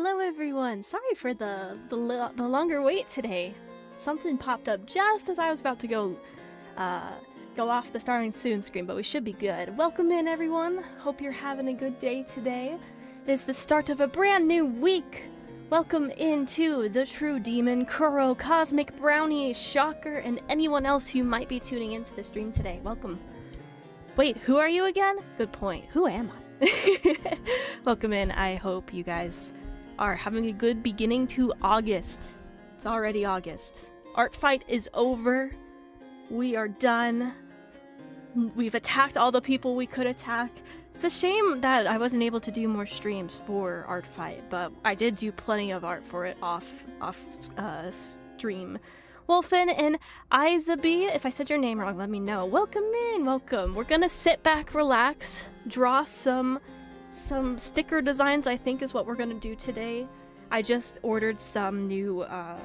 Hello everyone! Sorry for the longer wait today. Something popped up just as I was about to go off the starting soon screen, but we should be good. Welcome in everyone! Hope you're having a good day today. It is the start of a brand new week! Welcome into the True Demon, Kuro, Cosmic Brownie, Shocker, and anyone else who might be tuning into the stream today. Welcome. Wait, who are you again? Good point. Who am I? Welcome in. I hope you guys are having a good beginning to August. It's already August. Art fight is over. We are done. We've attacked all the people we could attack. It's a shame that I wasn't able to do more streams for art fight, but I did do plenty of art for it off stream. Wolfen and Izabi, if I said your name wrong, let me know. Welcome in, welcome. We're gonna sit back, relax, draw some sticker designs, I think is what we're gonna do today. I just ordered some new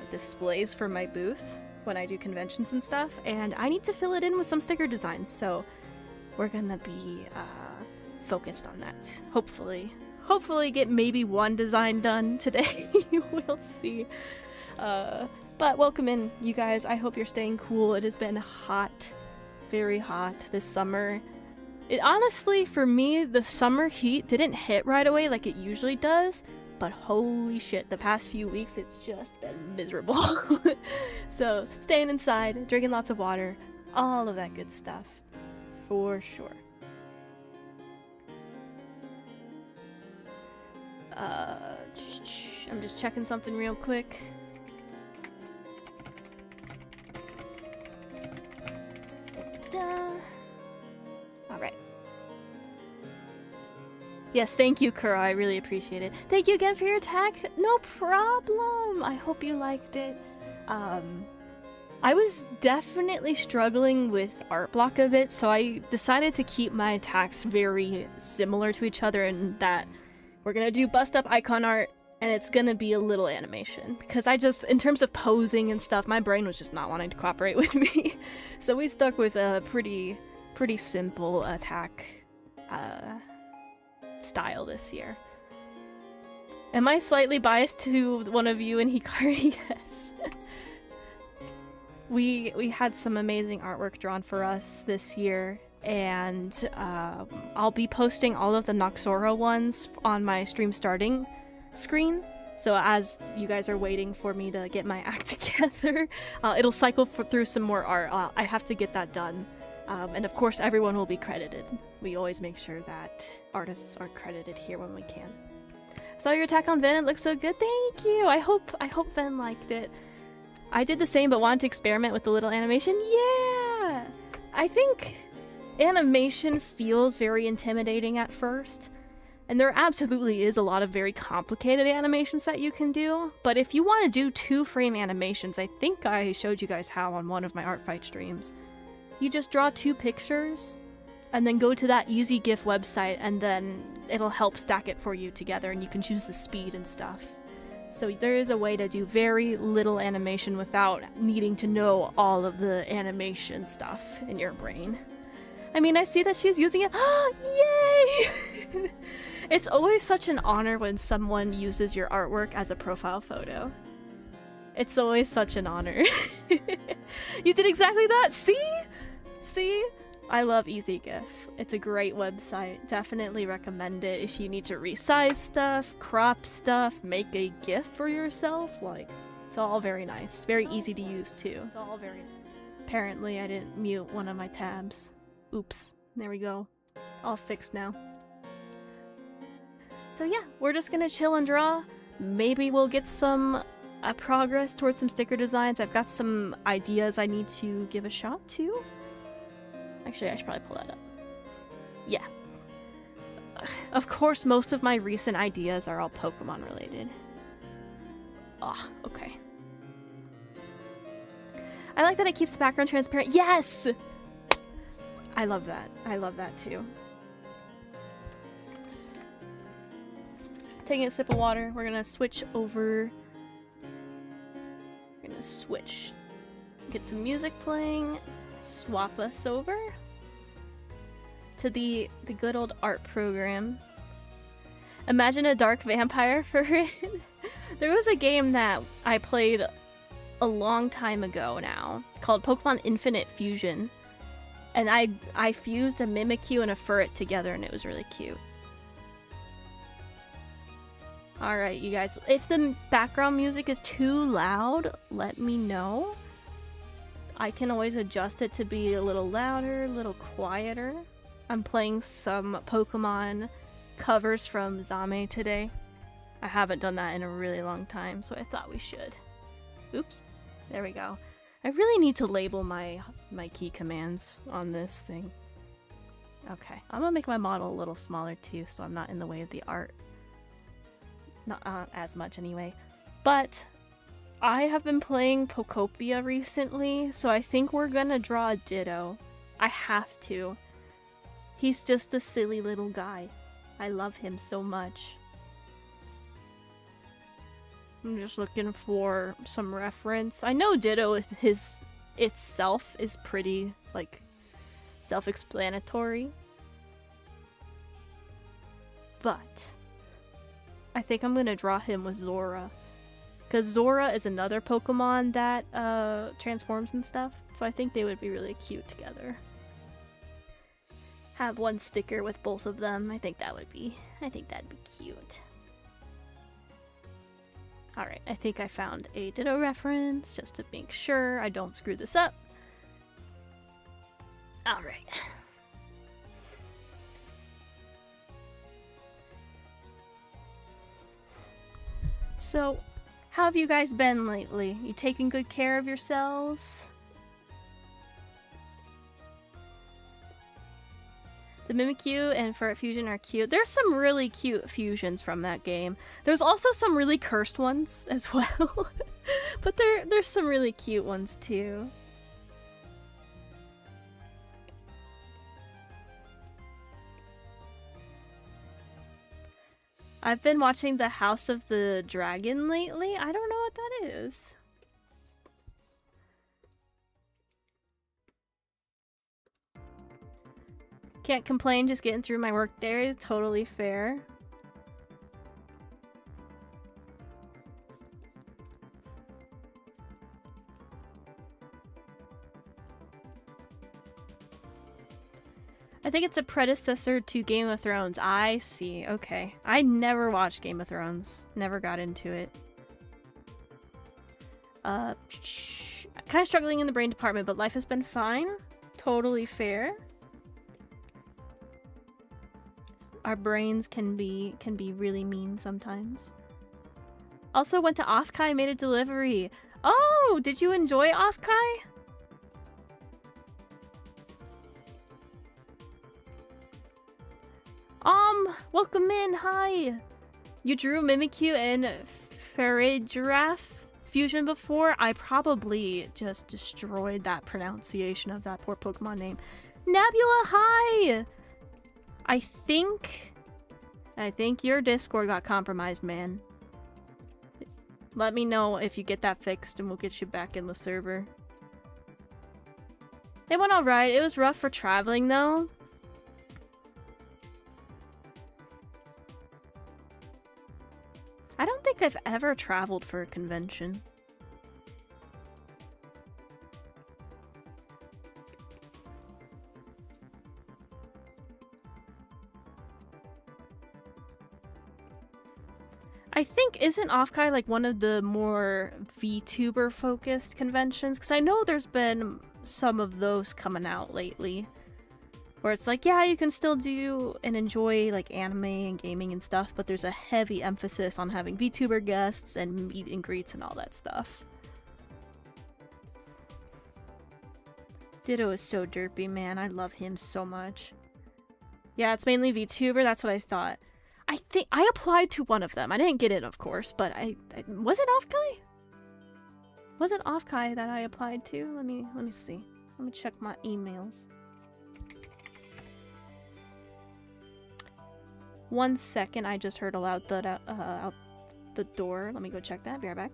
displays for my booth when I do conventions and stuff, and I need to fill it in with some sticker designs, so we're gonna be focused on that. Hopefully get maybe one design done today. We'll see. But welcome in, you guys. I hope you're staying cool. It has been hot, very hot this summer. It honestly, for me, the summer heat didn't hit right away like it usually does, but holy shit, the past few weeks it's just been miserable. So, staying inside, drinking lots of water, all of that good stuff, for sure. I'm just checking something real quick. Alright. Yes, thank you, Kura. I really appreciate it. Thank you again for your attack. No problem. I hope you liked it. I was definitely struggling with art block of it, so I decided to keep my attacks very similar to each other in that we're gonna do bust up icon art and it's gonna be a little animation, because I just, in terms of posing and stuff, my brain was just not wanting to cooperate with me. So we stuck with a pretty simple attack style this year. Am I slightly biased to one of you and Hikari? Yes. We had some amazing artwork drawn for us this year, and I'll be posting all of the Noxaura ones on my stream starting screen. So as you guys are waiting for me to get my act together, it'll cycle through some more art. I have to get that done. And of course everyone will be credited. We always make sure that artists are credited here when we can. Saw your attack on Ven, it looks so good. Thank you! I hope Ven liked it. I did the same but wanted to experiment with the little animation. Yeah! I think animation feels very intimidating at first. And there absolutely is a lot of very complicated animations that you can do, but if you want to do 2-frame animations, I think I showed you guys how on one of my art fight streams. You just draw 2 pictures, and then go to that Easy GIF website, and then it'll help stack it for you together, and you can choose the speed and stuff. So there is a way to do very little animation without needing to know all of the animation stuff in your brain. I mean, I see that she's using it. Yay! It's always such an honor when someone uses your artwork as a profile photo. It's always such an honor. You did exactly that! See? See? I love Easy GIF. It's a great website. Definitely recommend it if you need to resize stuff, crop stuff, make a GIF for yourself. Like, it's all very nice. Very easy to use too. It's all very... Apparently I didn't mute one of my tabs. Oops. There we go. All fixed now. So yeah, we're just gonna chill and draw. Maybe we'll get some progress towards some sticker designs. I've got some ideas I need to give a shot to. Actually, I should probably pull that up. Yeah. Of course, most of my recent ideas are all Pokemon related. Ah, okay. I like that it keeps the background transparent. Yes! I love that. I love that too. Taking a sip of water, we're gonna switch over. We're gonna switch. Get some music playing. Swap us over to the good old art program. Imagine a dark vampire for it. There was a game that I played a long time ago now called Pokemon Infinite Fusion. And I fused a Mimikyu and a Furret together and it was really cute. Alright, you guys. If the background music is too loud, let me know. I can always adjust it to be a little louder, a little quieter. I'm playing some Pokemon covers from Zame today. I haven't done that in a really long time, so I thought we should. Oops. There we go. I really need to label my key commands on this thing. Okay. I'm gonna make my model a little smaller too, so I'm not in the way of the art. Not as much anyway. But I have been playing Pokopia recently, so I think we're gonna draw a Ditto. I have to. He's just a silly little guy. I love him so much. I'm just looking for some reference. I know Ditto itself is pretty, like, self-explanatory. But I think I'm gonna draw him with Zora. Because Zora is another Pokemon that transforms and stuff. So I think they would be really cute together. Have one sticker with both of them. I think that'd be cute. Alright, I think I found a Ditto reference just to make sure I don't screw this up. Alright. So, how have you guys been lately? You taking good care of yourselves? The Mimikyu and Furret Fusion are cute. There's some really cute fusions from that game. There's also some really cursed ones as well. But there's some really cute ones too. I've been watching The House of the Dragon lately. I don't know what that is. Can't complain, just getting through my work day. Totally fair. I think it's a predecessor to Game of Thrones. I see. Okay. I never watched Game of Thrones. Never got into it. Kind of struggling in the brain department, but life has been fine. Totally fair. Our brains can be really mean sometimes. Also went to Offkai, made a delivery. Oh, did you enjoy Offkai? Welcome in, hi! You drew Mimikyu and Farigiraffe fusion before? I probably just destroyed that pronunciation of that poor Pokemon name. Nebula, hi! I think your Discord got compromised, man. Let me know if you get that fixed and we'll get you back in the server. It went alright. It was rough for traveling though. I don't think I've ever traveled for a convention. I think, isn't Offkai like one of the more VTuber focused conventions? Because I know there's been some of those coming out lately. Where it's like, yeah, you can still do and enjoy like anime and gaming and stuff, but there's a heavy emphasis on having VTuber guests and meet and greets and all that stuff. Ditto is so derpy, man. I love him so much. Yeah, it's mainly VTuber, that's what I thought. I think I applied to one of them. I didn't get it, of course, but was it Offkai? Was it Offkai that I applied to? Let me see. Let me check my emails. 1 second, I just heard a loud thud out the door. Let me go check that. Be right back.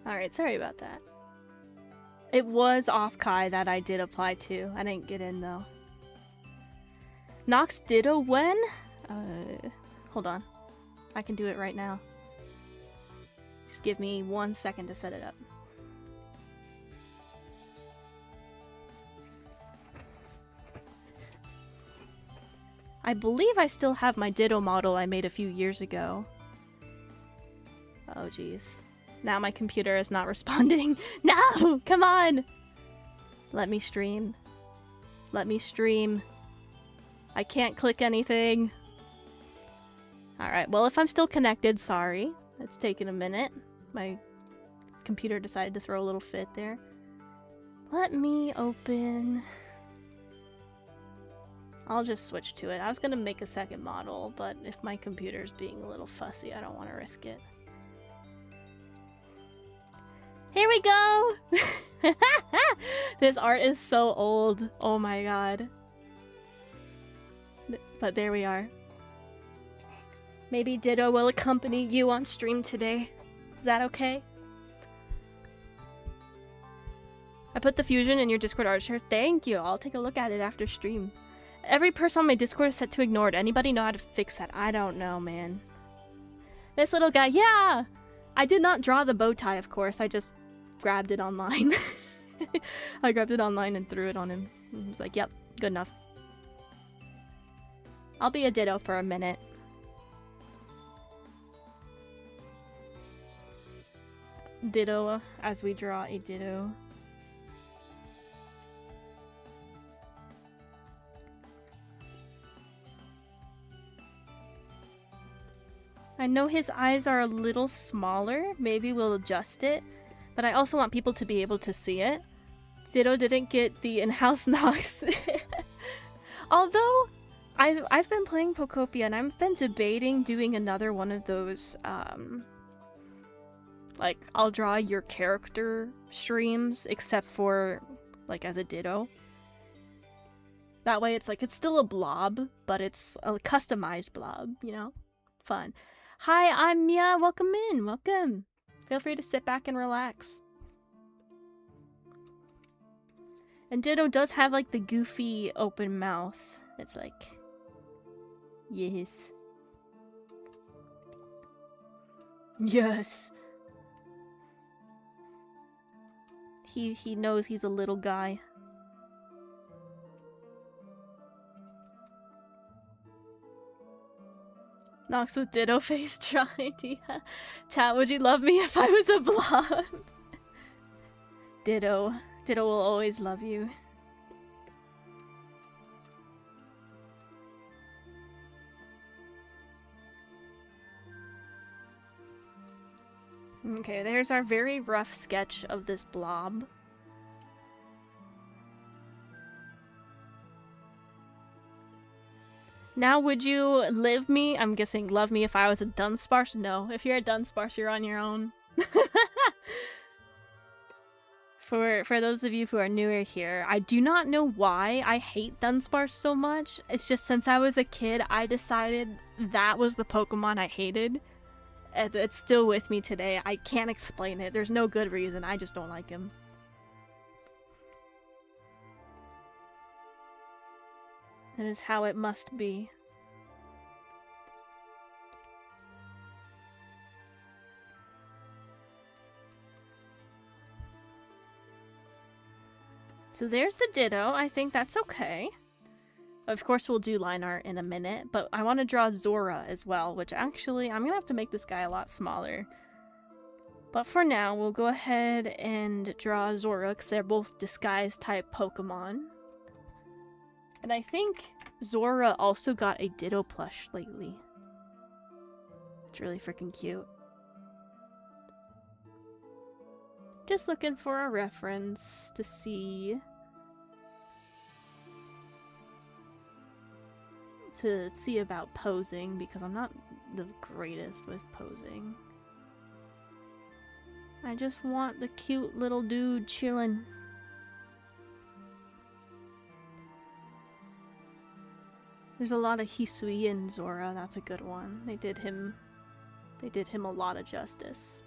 Alright, sorry about that. It was off Kai that I did apply to. I didn't get in though. Nox Ditto when? Hold on. I can do it right now. Just give me 1 second to set it up. I believe I still have my Ditto model I made a few years ago. Oh jeez. Now my computer is not responding. No! Come on! Let me stream. Let me stream. I can't click anything. Alright, well if I'm still connected, sorry. It's taken a minute. My computer decided to throw a little fit there. Let me open... I'll just switch to it. I was gonna make a second model, but if my computer's being a little fussy, I don't want to risk it. Here we go! This art is so old. Oh my god. But there we are. Maybe Ditto will accompany you on stream today. Is that okay? I put the fusion in your Discord art share. Thank you. I'll take a look at it after stream. Every person on my Discord is set to ignored. Anybody know how to fix that? I don't know, man. This little guy, yeah! I did not draw the bow tie, of course. I just grabbed it online. I grabbed it online and threw it on him. He was like, yep, good enough. I'll be a Ditto for a minute. Ditto as we draw a Ditto. I know his eyes are a little smaller. Maybe we'll adjust it. But I also want people to be able to see it. Ditto didn't get the in-house Nox. Although, I've been playing Pokopia and I've been debating doing another one of those, like, I'll draw your character streams, except for, like, as a Ditto. That way it's like, it's still a blob, but it's a customized blob, you know? Fun. Hi, I'm Mia. Welcome in. Welcome. Feel free to sit back and relax. And Ditto does have, like, the goofy open mouth. It's like... Yes. Yes. He knows he's a little guy. Nox with Ditto face try idea. Chat, would you love me if I was a blob? Ditto. Ditto will always love you. Okay, there's our very rough sketch of this blob. Now, would you live me? I'm guessing love me if I was a Dunsparce? No, if you're a Dunsparce, you're on your own. For those of you who are newer here, I do not know why I hate Dunsparce so much. It's just since I was a kid, I decided that was the Pokemon I hated. And it's still with me today. I can't explain it. There's no good reason. I just don't like him. That is how it must be. So there's the Ditto. I think that's okay. Of course we'll do line art in a minute, but I want to draw Zora as well, which actually I'm going to have to make this guy a lot smaller. But for now, we'll go ahead and draw Zora because they're both disguise type Pokemon. And I think Zora also got a Ditto plush lately. It's really freaking cute. Just looking for a reference to see about posing, because I'm not the greatest with posing. I just want the cute little dude chilling. There's a lot of Hisui in Zora. That's a good one. They did him a lot of justice.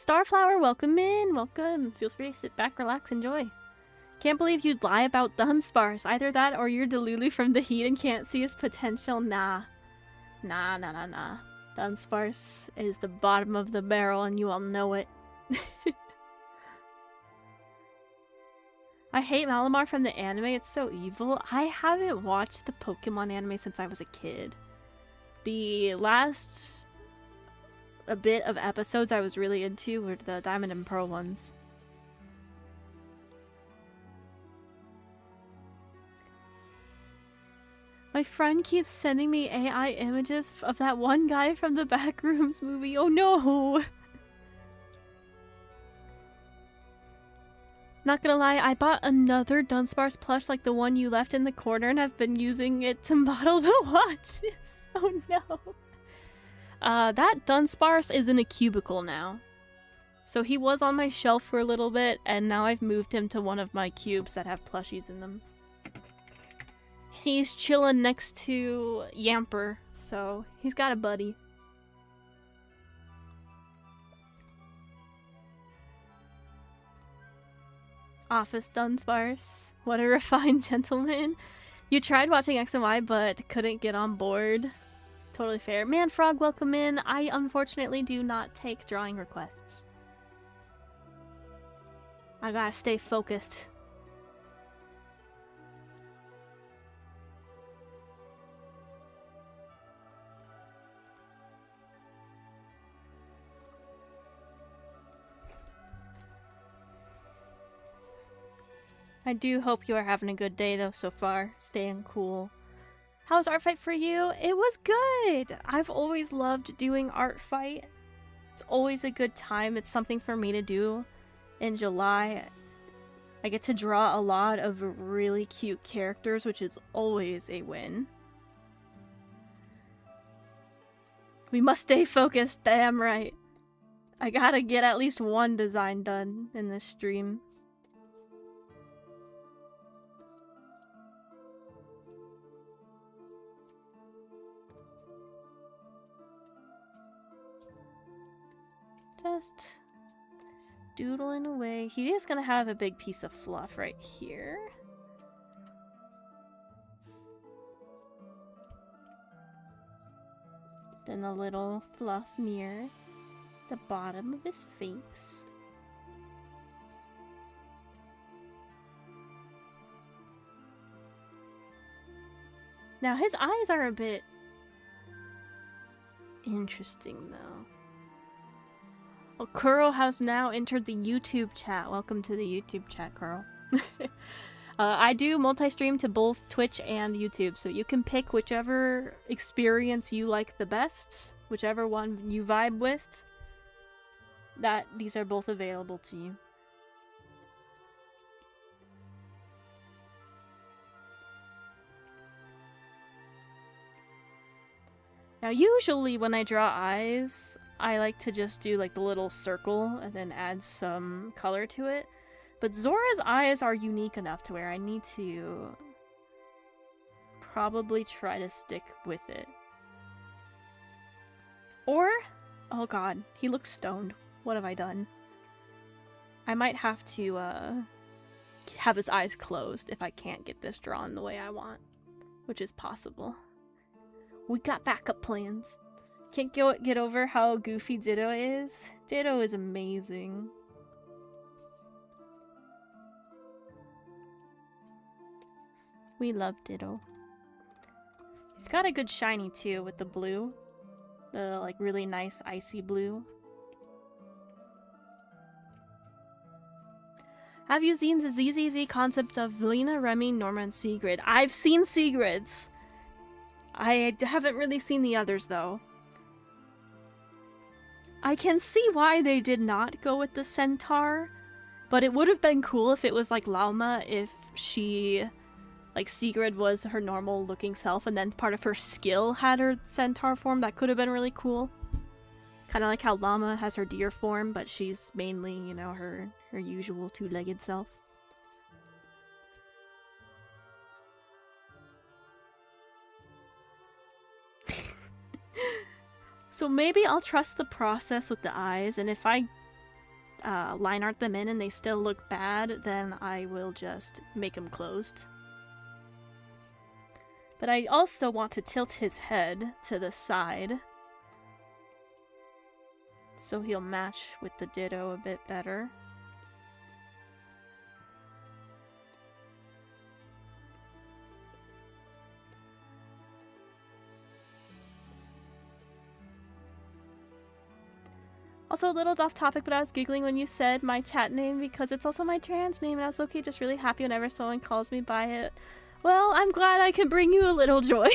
Starflower, welcome in. Welcome. Feel free to sit back, relax, enjoy. Can't believe you'd lie about Dunsparce. Either that or you're Delulu from the heat and can't see his potential. Nah. Nah. Dunsparce is the bottom of the barrel and you all know it. I hate Malamar from the anime. It's so evil. I haven't watched the Pokemon anime since I was a kid. The last a bit of episodes I was really into were the Diamond and Pearl ones. My friend keeps sending me AI images of that one guy from the Backrooms movie. Oh no! Not gonna lie, I bought another Dunsparce plush like the one you left in the corner and I've been using it to model the watches. Oh no. That Dunsparce is in a cubicle now. So he was on my shelf for a little bit and now I've moved him to one of my cubes that have plushies in them. He's chilling next to Yamper, so he's got a buddy. Office Dunsparce. What a refined gentleman. You tried watching X and Y, but couldn't get on board. Totally fair. Man Frog, welcome in. I unfortunately do not take drawing requests. I gotta stay focused. I do hope you are having a good day though so far, staying cool. How's art fight for you? It was good! I've always loved doing art fight. It's always a good time. It's something for me to do in July. I get to draw a lot of really cute characters, which is always a win. We must stay focused, damn right. I gotta get at least one design done in this stream. Just doodling away. He is gonna have a big piece of fluff right here. Then a little fluff near the bottom of his face. Now his eyes are a bit interesting though. Well, Kuro has now entered the YouTube chat. Welcome to the YouTube chat, Kuro. I do multi-stream to both Twitch and YouTube, so you can pick whichever experience you like the best, whichever one you vibe with. These are both available to you. Now, usually when I draw eyes, I like to just do like the little circle and then add some color to it. But Zora's eyes are unique enough to where I need to probably try to stick with it. Or, oh god, he looks stoned. What have I done? I might have to have his eyes closed if I can't get this drawn the way I want, which is possible. We got backup plans. Can't get over how goofy Ditto is. Ditto is amazing. We love Ditto. He's got a good shiny too with the blue. The like really nice icy blue. Have you seen the ZZZ concept of Lena, Remy, Norma, and Sigrid? I've seen Sigrid's. I haven't really seen the others though. I can see why they did not go with the centaur, but it would have been cool if it was like Lauma, if she, like Sigrid was her normal looking self and then part of her skill had her centaur form. That could have been really cool. Kind of like how Llama has her deer form, but she's mainly, you know, her usual two-legged self. So maybe I'll trust the process with the eyes, and if I line art them in and they still look bad, then I will just make them closed. But I also want to tilt his head to the side so he'll match with the ditto a bit better. Also, a little off topic, but I was giggling when you said my chat name because it's also my trans name, and I was low-key just really happy whenever someone calls me by it. Well, I'm glad I can bring you a little joy.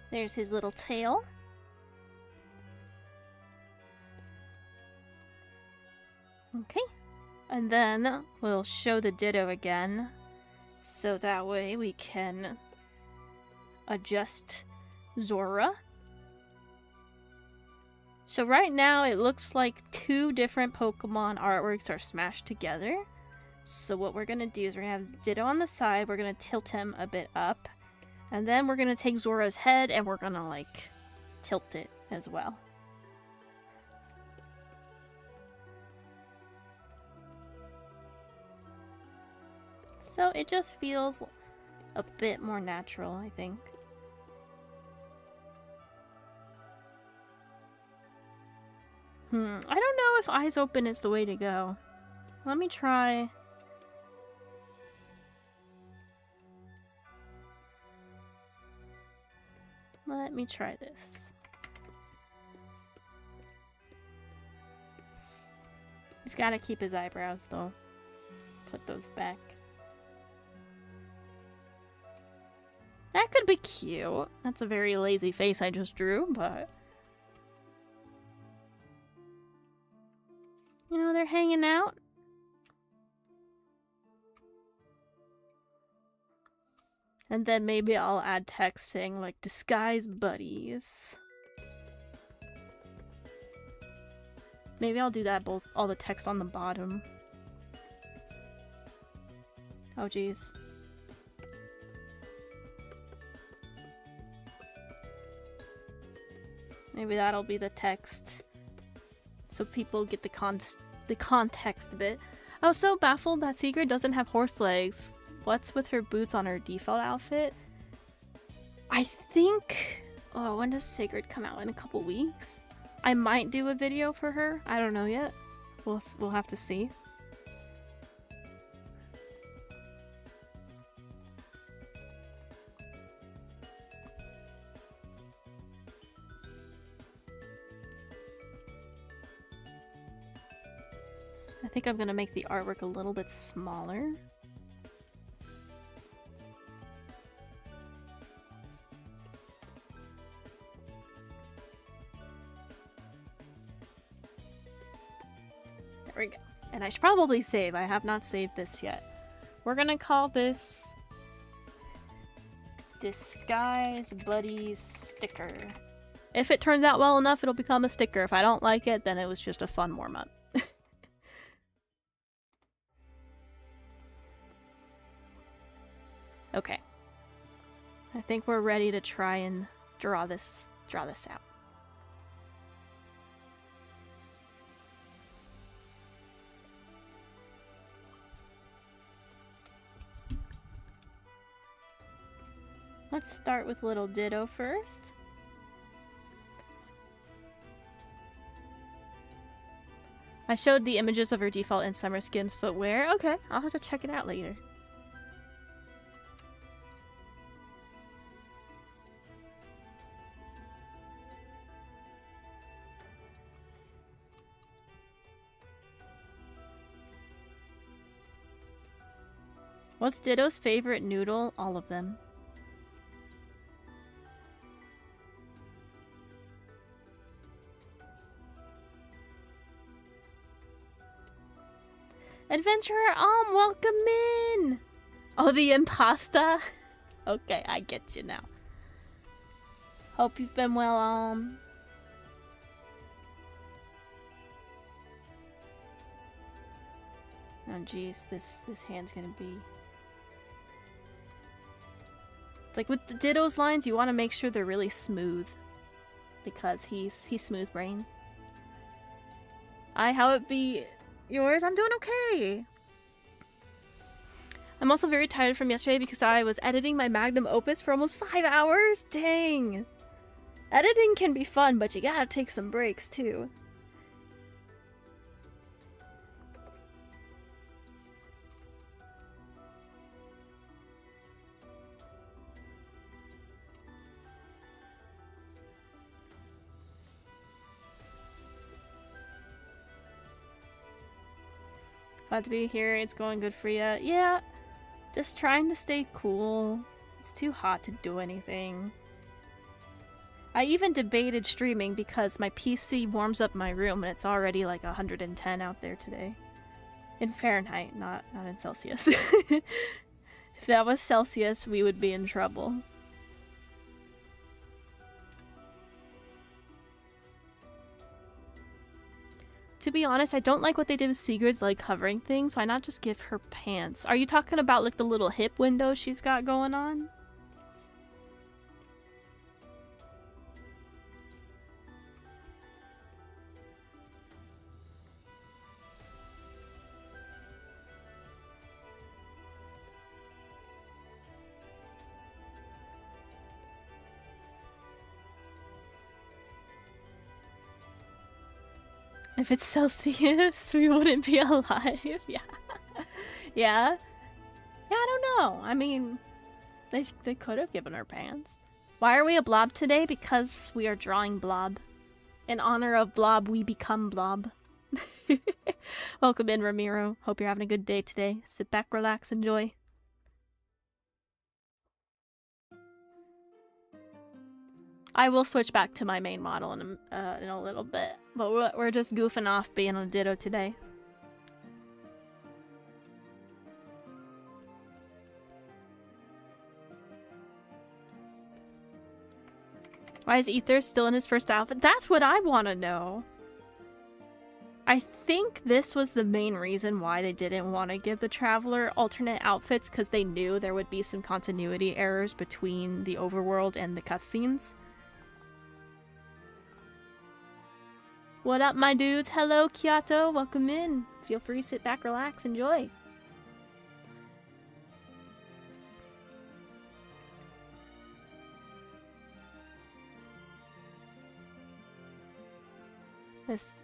There's his little tail. Okay. And then we'll show the ditto again. So that way we can adjust Zora. So right now it looks like two different Pokemon artworks are smashed together. So what we're going to do is we're going to have Ditto on the side, we're going to tilt him a bit up, and then we're going to take Zora's head and we're going to like tilt it as well. So it just feels a bit more natural, I think. I don't know if eyes open is the way to go. Let me try. Let me try this. He's gotta keep his eyebrows though. Put those back. That could be cute. That's a very lazy face I just drew, but... You know, they're hanging out. And then maybe I'll add text saying, like, disguise buddies. Maybe I'll do that all the text on the bottom. Oh, jeez. Maybe that'll be the text, so people get the context of it. I was so baffled that Sigrid doesn't have horse legs. What's with her boots on her default outfit? I think... Oh, when does Sigrid come out? In a couple weeks? I might do a video for her. I don't know yet. We'll have to see. I think I'm gonna make the artwork a little bit smaller. There we go. And I should probably save. I have not saved this yet. We're gonna call this Disguise Buddies Sticker. If it turns out well enough, it'll become a sticker. If I don't like it, then it was just a fun warm-up. Okay. I think we're ready to try and draw this out. Let's start with little Ditto first. I showed the images of her default and Summer Skin's footwear. Okay, I'll have to check it out later. What's Ditto's favorite noodle? All of them. Adventurer welcome in! Oh, the impasta? Okay, I get you now. Hope you've been well, Oh jeez, this hand's gonna be... It's like with the Ditto's lines, you want to make sure they're really smooth. Because he's smooth brain. How it be yours? I'm doing okay. I'm also very tired from yesterday because I was editing my magnum opus for almost 5 hours. Dang. Editing can be fun, but you gotta take some breaks too. Glad to be here. It's going good for you. Yeah, just trying to stay cool. It's too hot to do anything. I even debated streaming because my PC warms up my room and it's already like 110 out there today. In Fahrenheit, not in Celsius. If that was Celsius, we would be in trouble. To be honest, I don't like what they did with Sigurd's like covering things. Why not just give her pants? Are you talking about like the little hip window she's got going on? If it's Celsius, we wouldn't be alive. Yeah. Yeah. Yeah, I don't know. I mean, they could have given her pants. Why are we a blob today? Because we are drawing blob. In honor of blob, we become blob. Welcome in, Ramiro. Hope you're having a good day today. Sit back, relax, enjoy. I will switch back to my main model in a little bit, but we're just goofing off being on Ditto today. Why is Ether still in his first outfit? That's what I want to know. I think this was the main reason why they didn't want to give the Traveler alternate outfits, because they knew there would be some continuity errors between the overworld and the cutscenes. What up, my dudes? Hello, Kyoto. Welcome in. Feel free to sit back, relax, enjoy.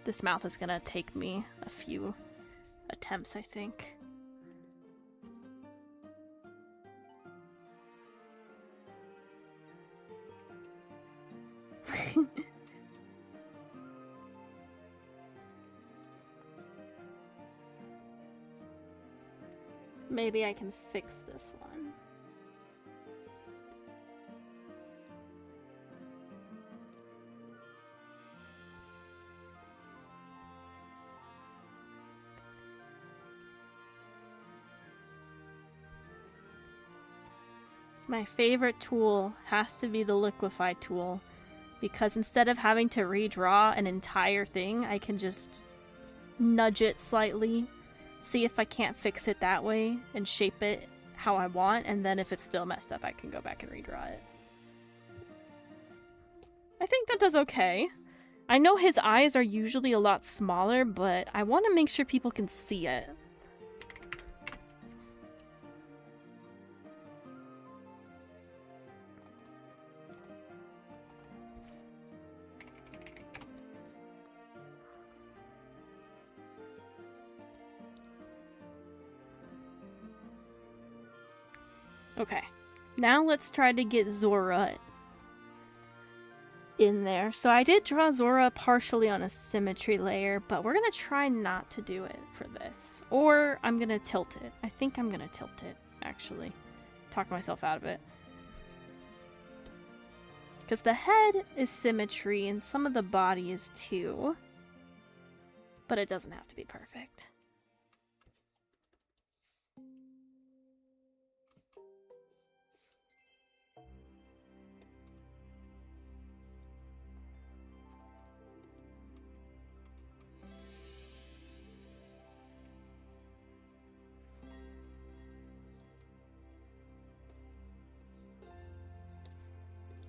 This mouth is gonna take me a few attempts, I think. Maybe I can fix this one. My favorite tool has to be the liquefy tool, because instead of having to redraw an entire thing, I can just nudge it slightly, see if I can't fix it that way, and shape it how I want, and then if it's still messed up, I can go back and redraw it. I think that does okay. I know his eyes are usually a lot smaller, but I want to make sure people can see it. Okay, now let's try to get Zora in there. So I did draw Zora partially on a symmetry layer, but we're gonna try not to do it for this. Or I'm gonna tilt it. I think I'm gonna tilt it, actually. Talk myself out of it. Because the head is symmetry and some of the body is too. But it doesn't have to be perfect.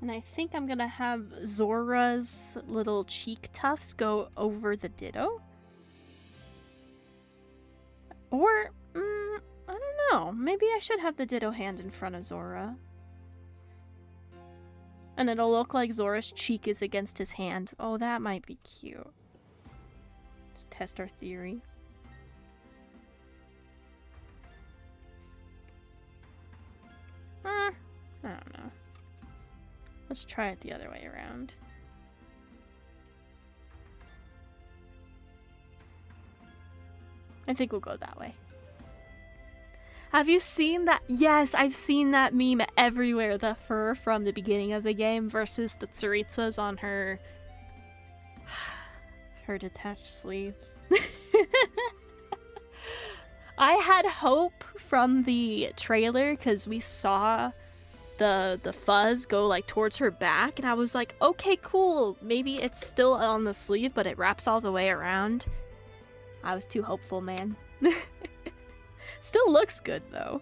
And I think I'm gonna have Zora's little cheek tufts go over the Ditto. Or, I don't know. Maybe I should have the Ditto hand in front of Zora. And it'll look like Zora's cheek is against his hand. Oh, that might be cute. Let's test our theory. I don't know. Let's try it the other way around. I think we'll go that way. Have you seen that? Yes, I've seen that meme everywhere. The fur from the beginning of the game versus the Tsaritsas on her detached sleeves. I had hope from the trailer because we saw the fuzz go like towards her back, and I was like, okay, cool. Maybe it's still on the sleeve, but it wraps all the way around. I was too hopeful, man. Still looks good, though.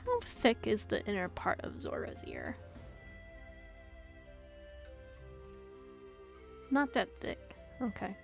How thick is the inner part of Zora's ear? Not that thick. Okay.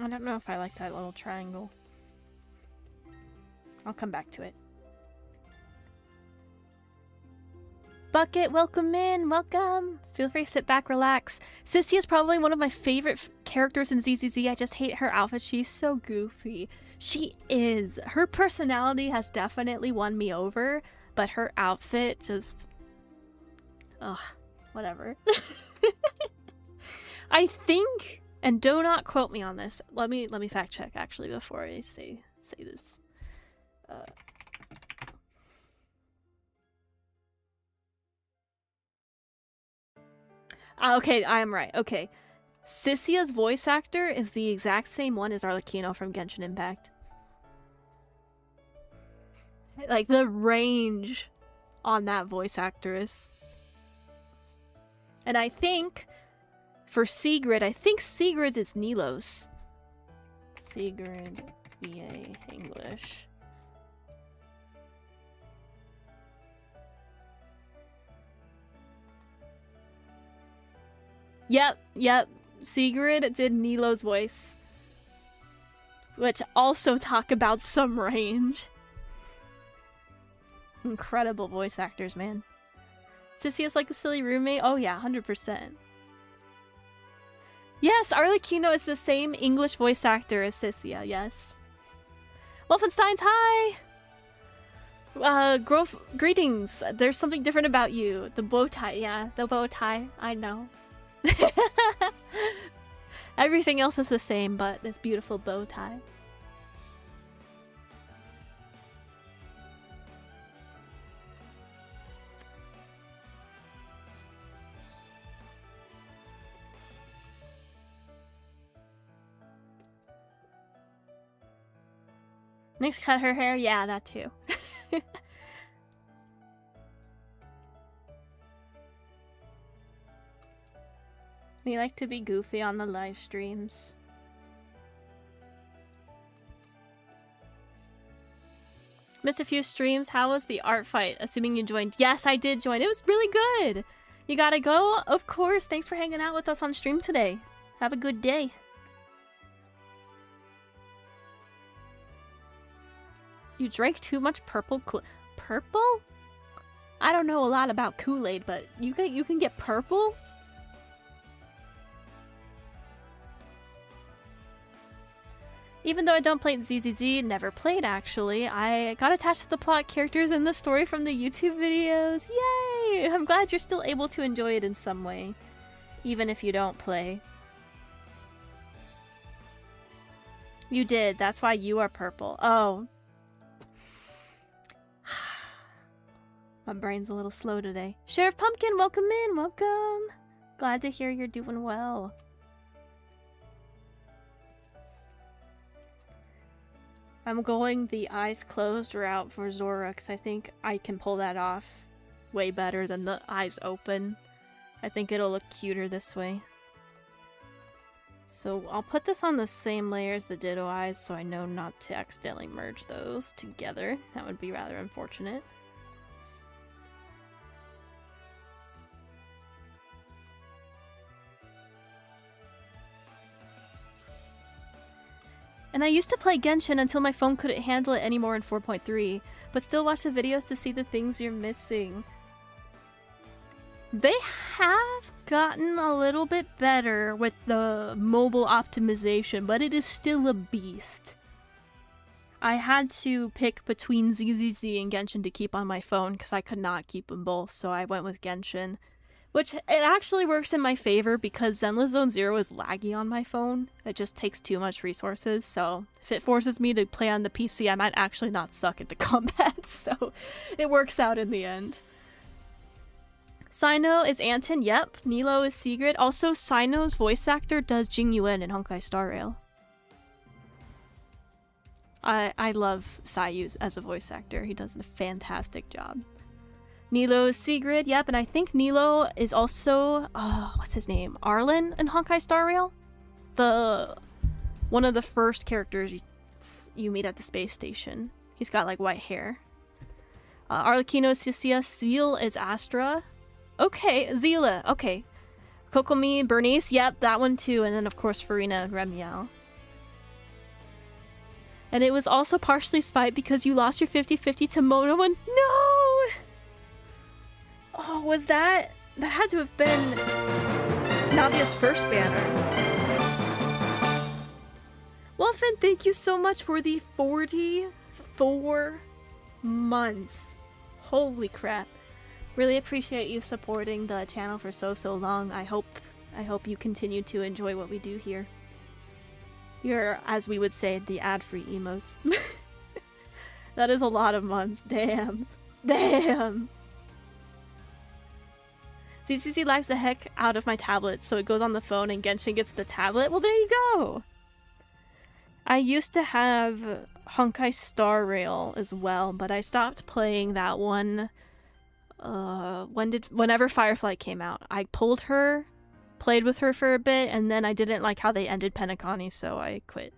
I don't know if I like that little triangle. I'll come back to it. Bucket, welcome in, welcome. Feel free to sit back, relax. Sissy is probably one of my favorite characters in ZZZ. I just hate her outfit. She's so goofy. She is. Her personality has definitely won me over, but her outfit just... ugh, whatever. I think... and do not quote me on this. Let me fact check actually before I say this. Okay, I am right. Okay. Sissia's voice actor is the exact same one as Arlecchino from Genshin Impact. Like, the range on that voice actress. And I think... for Sigrid, I think Sigrid is Nilos. Sigrid, VA, English. Yep. Sigrid did Nilo's voice. Which also talk about some range. Incredible voice actors, man. Sissy is like a silly roommate? Oh yeah, 100%. Yes, Arlecchino is the same English voice actor as Sissia, yes. Wolfenstein's, hi! Greetings. There's something different about you. The bow tie, yeah, the bow tie. I know. Everything else is the same, but this beautiful bow tie. Nick's cut her hair? Yeah, that too. We like to be goofy on the live streams. Missed a few streams. How was the art fight? Assuming you joined. Yes, I did join. It was really good. You gotta go? Of course. Thanks for hanging out with us on stream today. Have a good day. You drank too much purple purple? I don't know a lot about Kool-Aid, but you can get purple? Even though I don't play ZZZ, never played actually, I got attached to the plot characters and the story from the YouTube videos. Yay! I'm glad you're still able to enjoy it in some way, even if you don't play. You did, that's why you are purple. Oh. My brain's a little slow today. Sheriff Pumpkin, welcome in, welcome! Glad to hear you're doing well. I'm going the eyes closed route for Zora because I think I can pull that off way better than the eyes open. I think it'll look cuter this way. So I'll put this on the same layer as the Ditto eyes so I know not to accidentally merge those together. That would be rather unfortunate. And I used to play Genshin until my phone couldn't handle it anymore in 4.3, but still watch the videos to see the things you're missing. They have gotten a little bit better with the mobile optimization, but it is still a beast. I had to pick between ZZZ and Genshin to keep on my phone because I could not keep them both, so I went with Genshin. Which, it actually works in my favor because Zenless Zone Zero is laggy on my phone. It just takes too much resources, so if it forces me to play on the PC, I might actually not suck at the combat, so it works out in the end. Sino is Anton, yep. Nilo is Sigrid. Also, Sino's voice actor does Jing Yuan in Honkai Star Rail. I love Sayu as a voice actor. He does a fantastic job. Nilo is Sigrid, yep, and I think Nilo is also, what's his name? Arlen in Honkai Star Rail? One of the first characters you meet at the space station. He's got like white hair. Arlecchino is Cecilia, Zeal is Astra. Okay, Zila, okay. Kokomi, Bernice, yep, that one too, and then of course Farina and Remiel. And it was also partially spite because you lost your 50-50 to Mono and no! Oh, was that? That had to have been Navia's first banner. Wolfen, thank you so much for the 44 months. Holy crap. Really appreciate you supporting the channel for so long. I hope you continue to enjoy what we do here. You're, as we would say, the ad-free emotes. That is a lot of months. Damn. Damn. ZCC lags the heck out of my tablet, so it goes on the phone and Genshin gets the tablet. Well, there you go! I used to have Honkai Star Rail as well, but I stopped playing that one whenever Firefly came out. I pulled her, played with her for a bit, and then I didn't like how they ended Penacony, so I quit.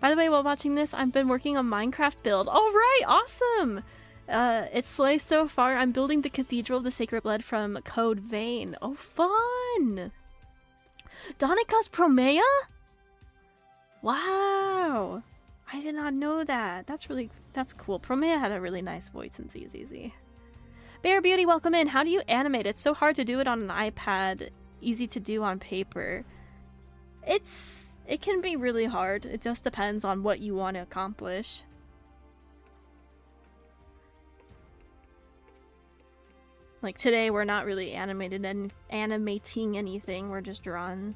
By the way, while watching this, I've been working on Minecraft build. All right, awesome! It slays so far. I'm building the Cathedral of the Sacred Blood from Code Vein. Oh, fun! Donika's Promea? Wow! I did not know that. That's cool. Promea had a really nice voice in ZZZ. Bear Beauty, welcome in. How do you animate? It's so hard to do it on an iPad. Easy to do on paper. It can be really hard. It just depends on what you want to accomplish. Like today, we're not really animating anything. We're just drawing.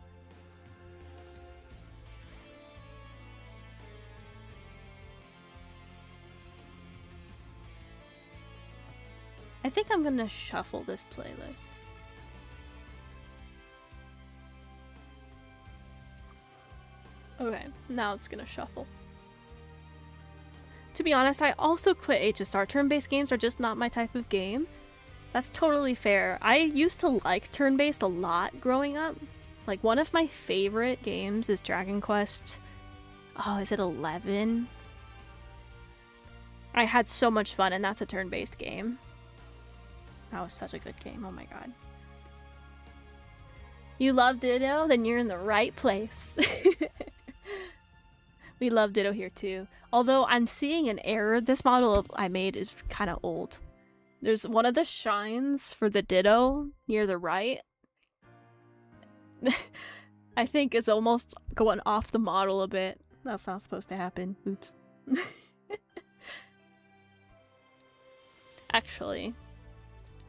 I think I'm gonna shuffle this playlist. Okay, now it's gonna shuffle. To be honest, I also quit HSR. Turn-based games are just not my type of game. That's totally fair. I used to like turn-based a lot growing up. Like, one of my favorite games is Dragon Quest. Oh, is it 11? I had so much fun, and that's a turn-based game. That was such a good game, oh my god. You love Ditto? Then you're in the right place. We love Ditto here too. Although I'm seeing an error. This model I made is kind of old. There's one of the shines for the Ditto near the right. I think is almost going off the model a bit. That's not supposed to happen. Oops. Actually,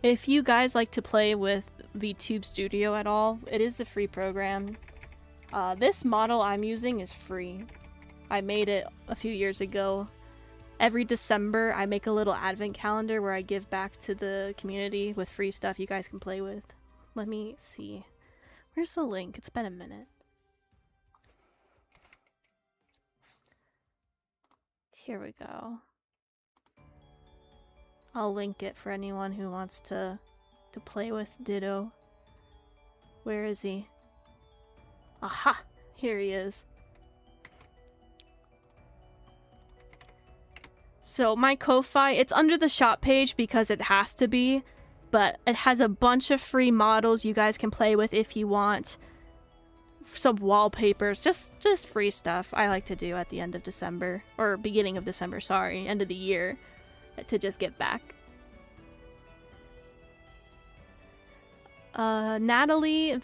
if you guys like to play with VTube Studio at all, it is a free program. This model I'm using is free. I made it a few years ago. Every December, I make a little advent calendar where I give back to the community with free stuff you guys can play with. Let me see. Where's the link? It's been a minute. Here we go. I'll link it for anyone who wants to play with Ditto. Where is he? Aha! Here he is. So my Ko-Fi, it's under the shop page because it has to be, but it has a bunch of free models you guys can play with if you want. Some wallpapers, just free stuff I like to do at the end of December, or beginning of December, sorry, end of the year, to just get back. Natalie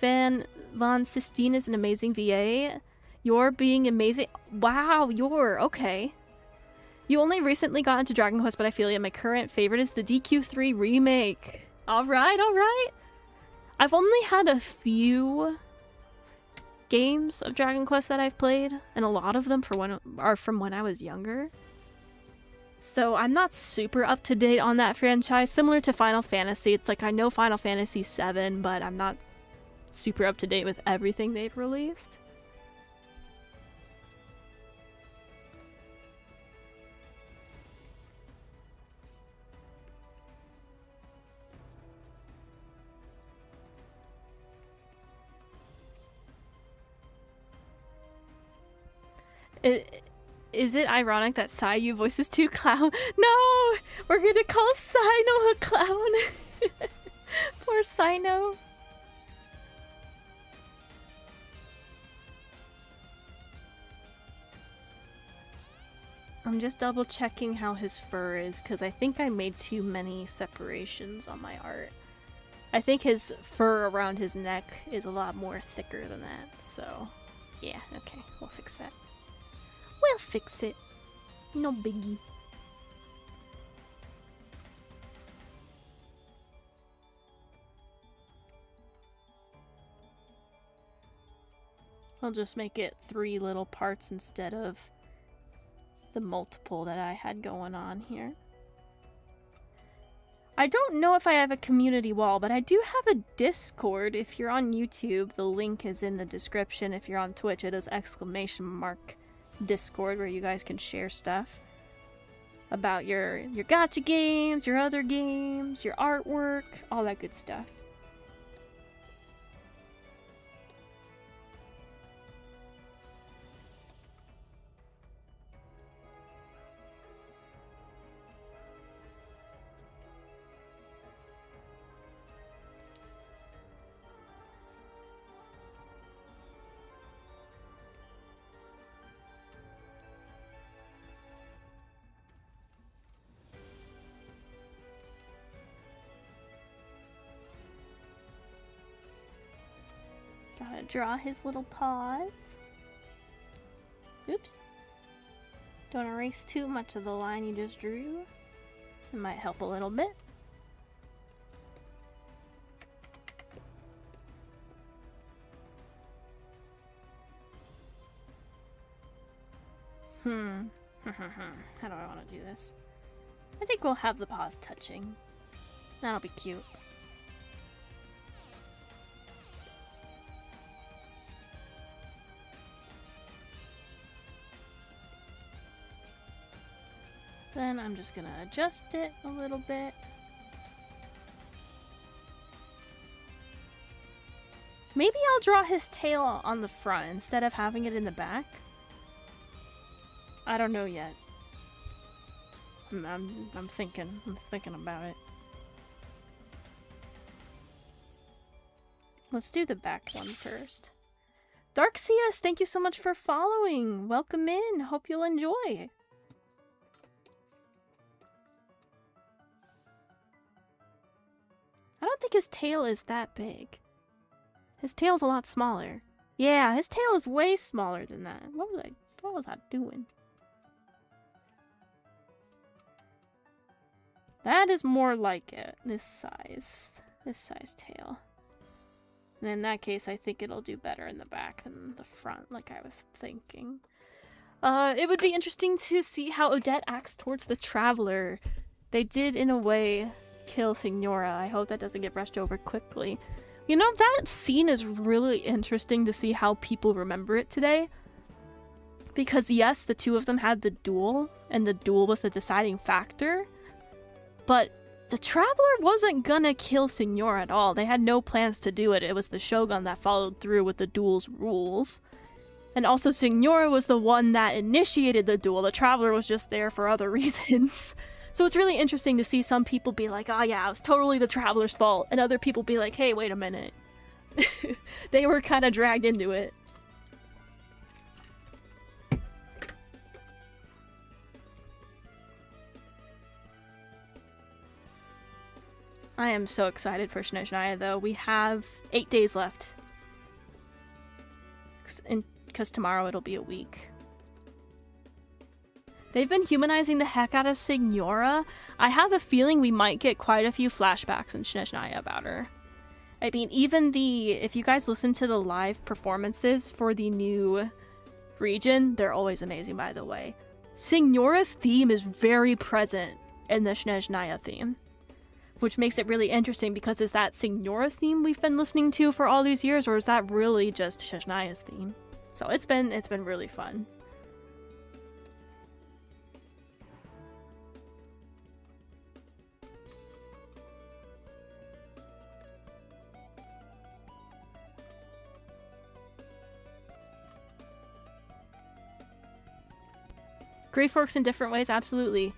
Von Sistine is an amazing VA. You're being amazing. Wow, you're okay. You only recently got into Dragon Quest, but I feel like my current favorite is the DQ3 remake. Alright, alright. I've only had a few games of Dragon Quest that I've played, and a lot of them are from when I was younger. So I'm not super up to date on that franchise. Similar to Final Fantasy, it's like I know Final Fantasy VII, but I'm not super up to date with everything they've released. Is it ironic that Sayu voices two clown? No! We're gonna call Sino a clown! Poor Sino. I'm just double checking how his fur is, because I think I made too many separations on my art. I think his fur around his neck is a lot more thicker than that, so yeah, okay, we'll fix that. We'll fix it. No biggie. I'll just make it 3 little parts instead of the multiple that I had going on here. I don't know if I have a community wall, but I do have a Discord. If you're on YouTube, the link is in the description. If you're on Twitch, it is !! Discord, where you guys can share stuff about your gacha games, your other games, your artwork, all that good stuff. Gotta draw his little paws. Oops. Don't erase too much of the line you just drew. It might help a little bit. How do I want to do this? I think we'll have the paws touching. That'll be cute. Then I'm just gonna adjust it a little bit. Maybe I'll draw his tail on the front instead of having it in the back. I don't know yet. I'm thinking about it. Let's do the back one first. Darxius, thank you so much for following. Welcome in. Hope you'll enjoy. I don't think his tail is that big. His tail's a lot smaller. Yeah, his tail is way smaller than that. What was I doing? That is more like it. This size tail. And in that case, I think it'll do better in the back than the front, like I was thinking. It would be interesting to see how Odette acts towards the Traveler. They did, in a way, kill Signora. I hope that doesn't get brushed over quickly. You know, that scene is really interesting to see how people remember it today. Because yes, the two of them had the duel, and the duel was the deciding factor. But the Traveler wasn't gonna kill Signora at all. They had no plans to do it. It was the Shogun that followed through with the duel's rules. And also Signora was the one that initiated the duel. The Traveler was just there for other reasons. So it's really interesting to see some people be like, oh yeah, it was totally the Traveler's fault. And other people be like, hey, wait a minute. They were kind of dragged into it. I am so excited for Snezhnaya though. We have 8 days left. Because tomorrow it'll be a week. They've been humanizing the heck out of Signora. I have a feeling we might get quite a few flashbacks in Snezhnaya about her. I mean, even if you guys listen to the live performances for the new region, they're always amazing, by the way. Signora's theme is very present in the Snezhnaya theme, which makes it really interesting because is that Signora's theme we've been listening to for all these years, or is that really just Snezhnaya's theme? So it's been really fun. Grief works in different ways, absolutely.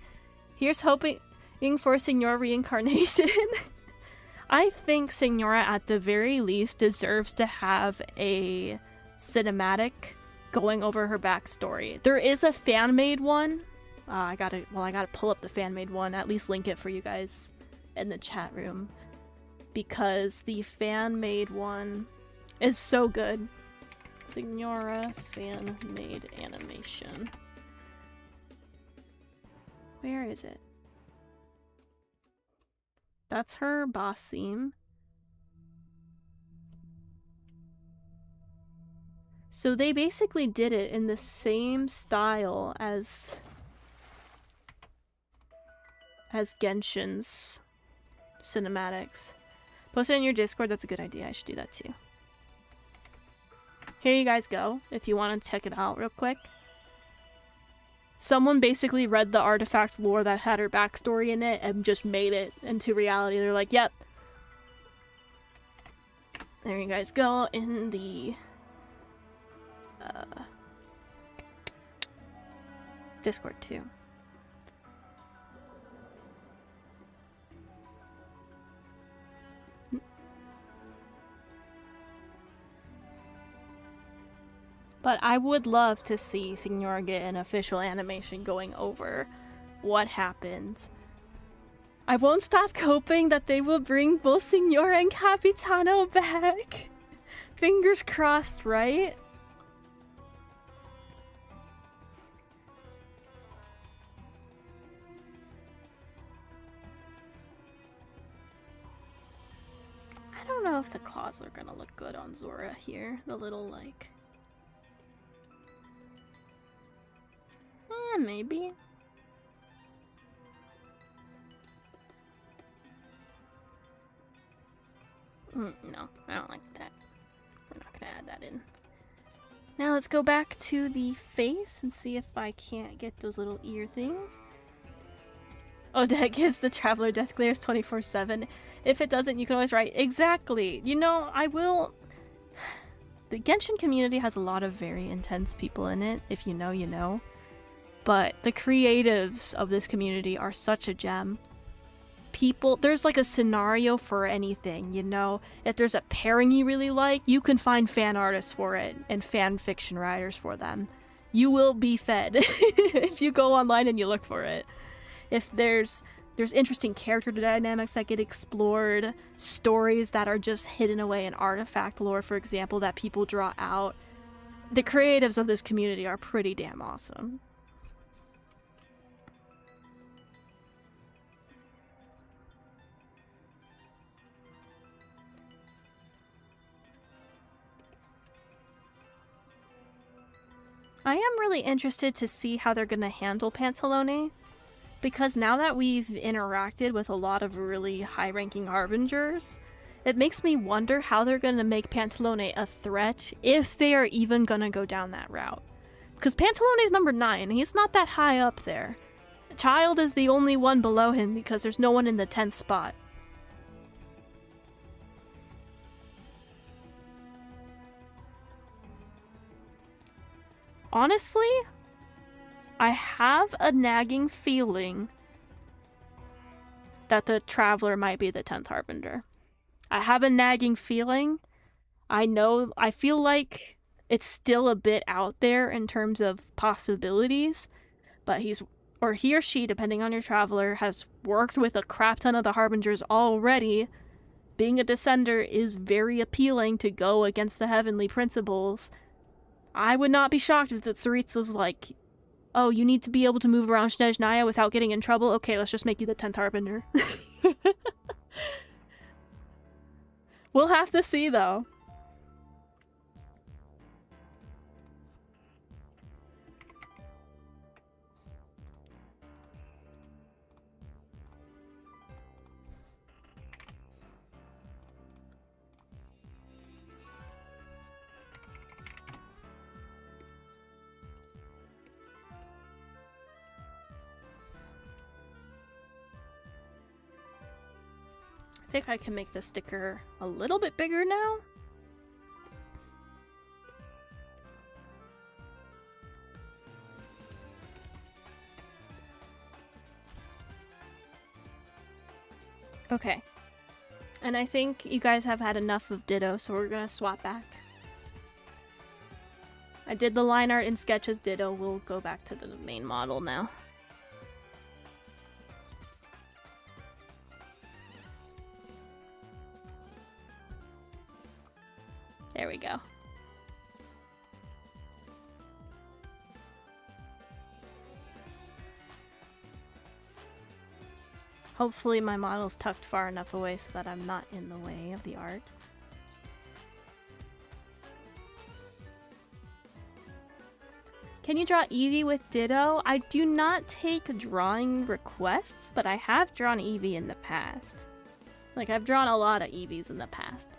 Here's hoping for Signora reincarnation. I think Signora at the very least deserves to have a cinematic going over her backstory. There is a fan-made one. I gotta pull up the fan-made one, at least link it for you guys in the chat room. Because the fan-made one is so good. Signora fan-made animation. Where is it? That's her boss theme. So they basically did it in the same style as Genshin's cinematics. Post it in your Discord, that's a good idea. I should do that too. Here you guys go, if you want to check it out real quick. Someone basically read the artifact lore that had her backstory in it and just made it into reality. They're like, yep. There you guys go in the Discord too. But I would love to see Signora get an official animation going over what happened. I won't stop hoping that they will bring both Signora and Capitano back. Fingers crossed, right? I don't know if the claws are gonna look good on Zora here. The little, like... maybe. No, I don't like that. We're not gonna add that in. Now let's go back to the face and see if I can't get those little ear things. Odette gives the Traveler death glares 24/7. If it doesn't, you can always write, exactly. You know, I will... The Genshin community has a lot of very intense people in it. If you know, you know. But the creatives of this community are such a gem. people, there's like a scenario for anything, you know? If there's a pairing you really like, you can find fan artists for it and fan fiction writers for them. You will be fed if you go online and you look for it. If there's interesting character dynamics that get explored, stories that are just hidden away in artifact lore, for example, that people draw out. The creatives of this community are pretty damn awesome. I am really interested to see how they're going to handle Pantalone, because now that we've interacted with a lot of really high-ranking harbingers, it makes me wonder how they're going to make Pantalone a threat, if they are even going to go down that route. Because Pantalone's number 9, he's not that high up there. Child is the only one below him because there's no one in the 10th spot. Honestly, I have a nagging feeling that the Traveler might be the 10th Harbinger. I have a nagging feeling. I feel like it's still a bit out there in terms of possibilities, but he or she, depending on your Traveler, has worked with a crap ton of the Harbingers already. Being a Descender is very appealing to go against the heavenly principles. I would not be shocked if the Tsaritsa's like, oh, you need to be able to move around Snezhnaya without getting in trouble? Okay, let's just make you the 10th Harbinger. We'll have to see, though. I think I can make the sticker a little bit bigger now. Okay. And I think you guys have had enough of Ditto, so we're gonna swap back. I did the line art in sketches Ditto. We'll go back to the main model now. There we go. Hopefully my model's tucked far enough away so that I'm not in the way of the art. Can you draw Eevee with Ditto? I do not take drawing requests, but I have drawn Eevee in the past. Like, I've drawn a lot of Eevees in the past.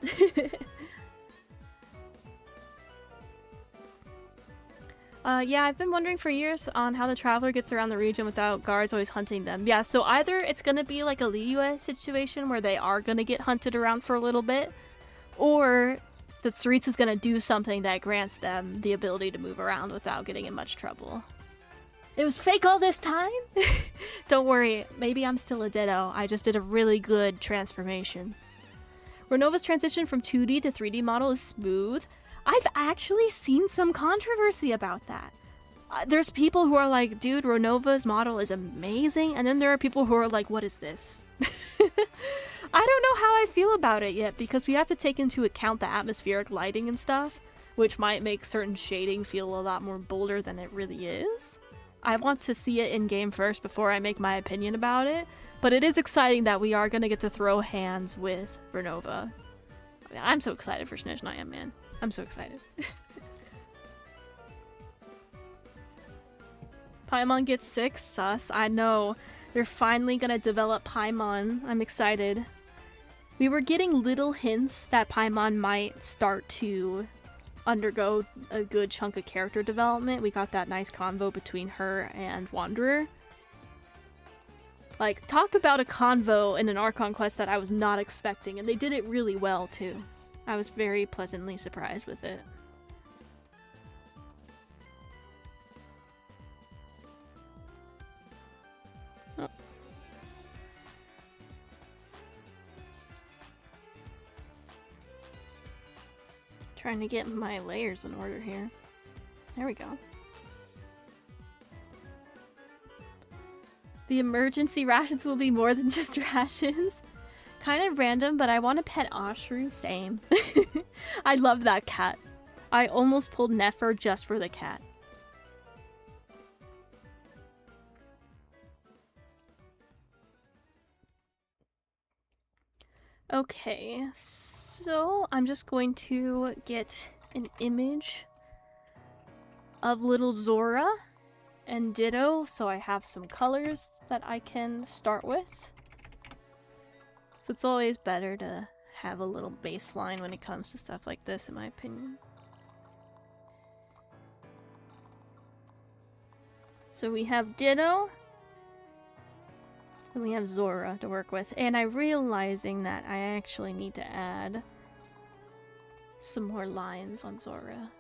Yeah, I've been wondering for years on how the Traveler gets around the region without guards always hunting them. Yeah, so either it's gonna be like a Liyue situation where they are gonna get hunted around for a little bit, or the Tsaritsa's gonna do something that grants them the ability to move around without getting in much trouble. It was fake all this time? Don't worry, maybe I'm still a Ditto. I just did a really good transformation. Renova's transition from 2D to 3D model is smooth. I've actually seen some controversy about that. There's people who are like, dude, Renova's model is amazing, and then there are people who are like, what is this? I don't know how I feel about it yet, because we have to take into account the atmospheric lighting and stuff, which might make certain shading feel a lot more bolder than it really is. I want to see it in-game first before I make my opinion about it, but it is exciting that we are going to get to throw hands with Renova. I'm so excited for Snezhnaya, man. I'm so excited. Paimon gets 6? Sus. I know. They're finally gonna develop Paimon. I'm excited. We were getting little hints that Paimon might start to undergo a good chunk of character development. We got that nice convo between her and Wanderer. Like, talk about a convo in an Archon quest that I was not expecting, and they did it really well, too. I was very pleasantly surprised with it. Oh. Trying to get my layers in order here. There we go. The emergency rations will be more than just rations. Kind of random, but I want to pet Ashru. Same. I love that cat. I almost pulled Nefer just for the cat. Okay, so I'm just going to get an image of little Zora and Ditto, so I have some colors that I can start with. So it's always better to have a little baseline when it comes to stuff like this, in my opinion. So we have Ditto, and we have Zora to work with, and I'm realizing that I actually need to add some more lines on Zora.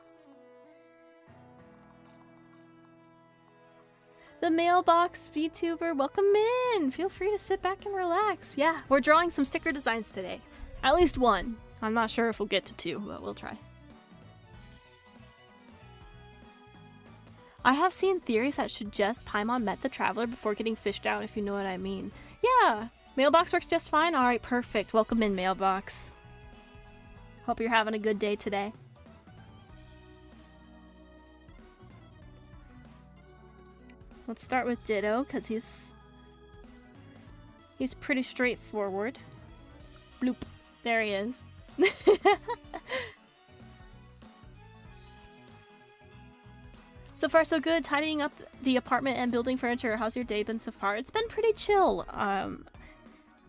The mailbox VTuber, welcome in! Feel free to sit back and relax. Yeah, we're drawing some sticker designs today. At least one. I'm not sure if we'll get to two, but we'll try. I have seen theories that suggest Paimon met the Traveler before getting fished out, if you know what I mean. Yeah, mailbox works just fine. Alright, perfect. Welcome in, mailbox. Hope you're having a good day today. Let's start with Ditto, because he's pretty straightforward. Bloop. There he is. So far so good, tidying up the apartment and building furniture. How's your day been so far? It's been pretty chill.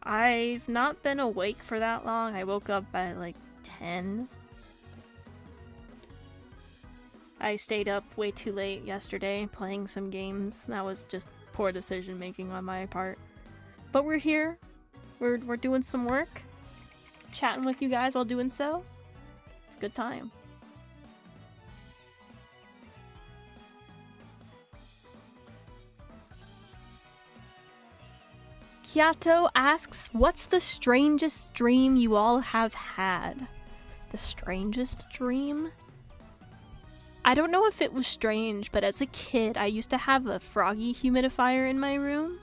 I've not been awake for that long. I woke up at like 10. I stayed up way too late yesterday playing some games. That was just poor decision making on my part. But we're here. We're doing some work. Chatting with you guys while doing so. It's a good time. Kyato asks, what's the strangest dream you all have had? The strangest dream? I don't know if it was strange, but as a kid, I used to have a froggy humidifier in my room.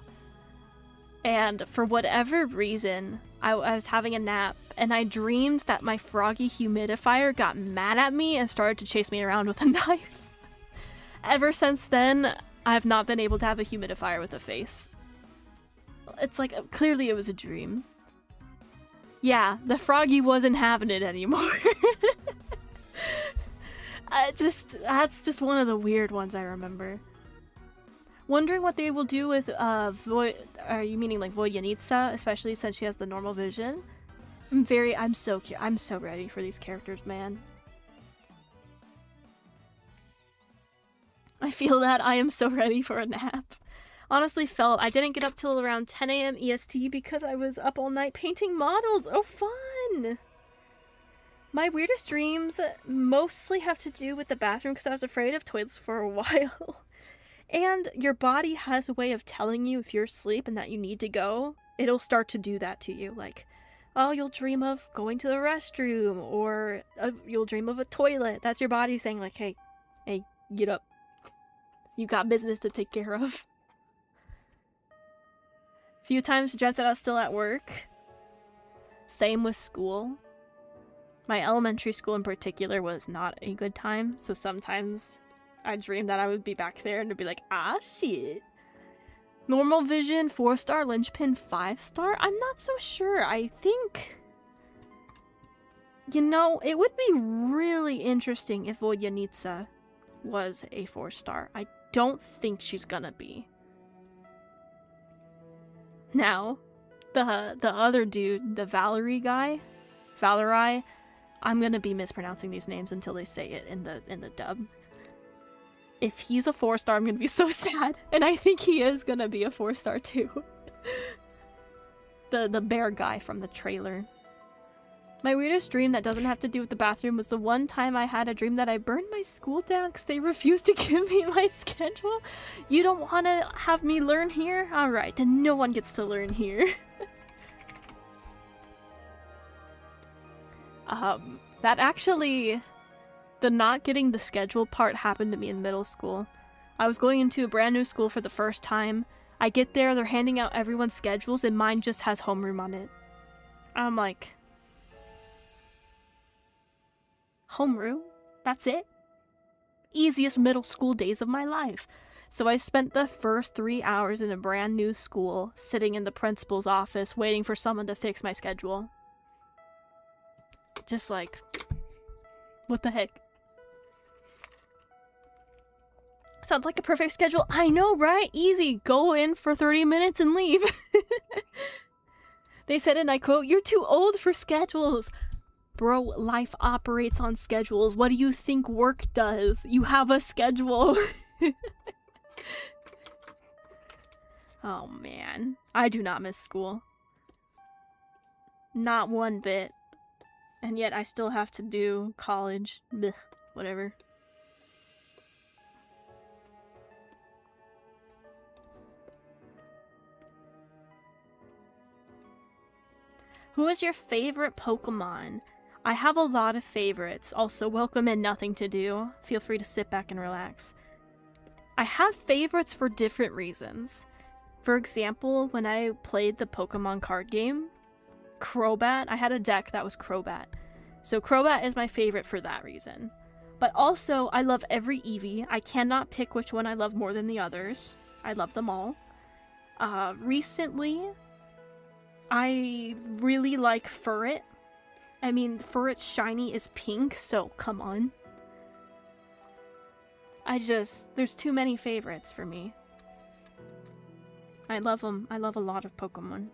And for whatever reason, I was having a nap, and I dreamed that my froggy humidifier got mad at me and started to chase me around with a knife. Ever since then, I have not been able to have a humidifier with a face. It's like, clearly it was a dream. Yeah, the froggy wasn't having it anymore. That's just one of the weird ones I remember. Wondering what they will do with, are you meaning like Voyanitsa, especially since she has the normal vision? I'm so ready for these characters, man. I feel that I am so ready for a nap. Honestly felt I didn't get up till around 10 AM EST because I was up all night painting models. Oh, fun! My weirdest dreams mostly have to do with the bathroom because I was afraid of toilets for a while. And your body has a way of telling you if you're asleep and that you need to go. It'll start to do that to you. Like, oh, you'll dream of going to the restroom, or you'll dream of a toilet. That's your body saying like, hey, get up. You got business to take care of. Few times dreamt that I was still at work. Same with school. My elementary school in particular was not a good time, so sometimes I dreamed that I would be back there and it'd be like, ah, shit. Normal vision, 4-star, linchpin, 5-star? I'm not so sure. I think... You know, it would be really interesting if Voyanitsa was a 4-star. I don't think she's gonna be. Now, the other dude, the Valerie, I'm gonna be mispronouncing these names until they say it in the dub. If he's a 4-star, I'm gonna be so sad. And I think he is gonna be a 4-star too. The bear guy from the trailer. My weirdest dream that doesn't have to do with the bathroom was the one time I had a dream that I burned my school down because they refused to give me my schedule. You don't want to have me learn here? Alright, then no one gets to learn here. That actually The not getting the schedule part happened to me in middle school. I was going into a brand new school for the first time. I get there, they're handing out everyone's schedules, and mine just has homeroom on it. I'm like, homeroom? That's it? Easiest middle school days of my life. So I spent the first 3 hours in a brand new school, sitting in the principal's office, waiting for someone to fix my schedule. Just like, what the heck? Sounds like a perfect schedule. I know, right? Easy. Go in for 30 minutes and leave. They said, and I quote, "You're too old for schedules." Bro, life operates on schedules. What do you think work does? You have a schedule. Oh man. I do not miss school. Not one bit. And yet I still have to do college. Blech, whatever. Who is your favorite Pokemon? I have a lot of favorites. Also, welcome and nothing to do. Feel free to sit back and relax. I have favorites for different reasons. For example, when I played the Pokemon card game, Crobat, I had a deck that was Crobat. So Crobat is my favorite for that reason. But also, I love every Eevee. I cannot pick which one I love more than the others. I love them all. Recently, I really like Furret. I mean, Furret's shiny is pink, so come on. There's too many favorites for me. I love them. I love a lot of Pokemon.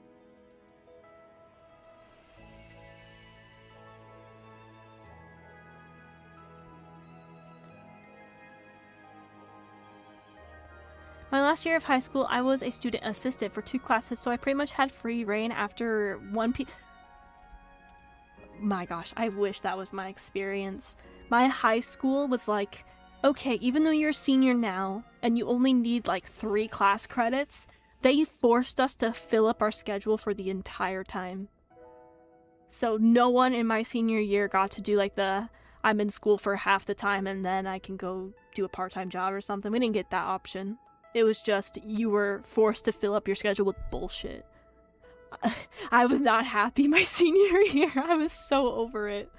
My last year of high school, I was a student assistant for 2 classes, so I pretty much had free reign after 1 p. My gosh, I wish that was my experience. My high school was like, okay, even though you're a senior now, and you only need like 3 class credits, they forced us to fill up our schedule for the entire time. So no one in my senior year got to do like the, I'm in school for half the time and then I can go do a part-time job or something. We didn't get that option. It was just, you were forced to fill up your schedule with bullshit. I was not happy my senior year. I was so over it.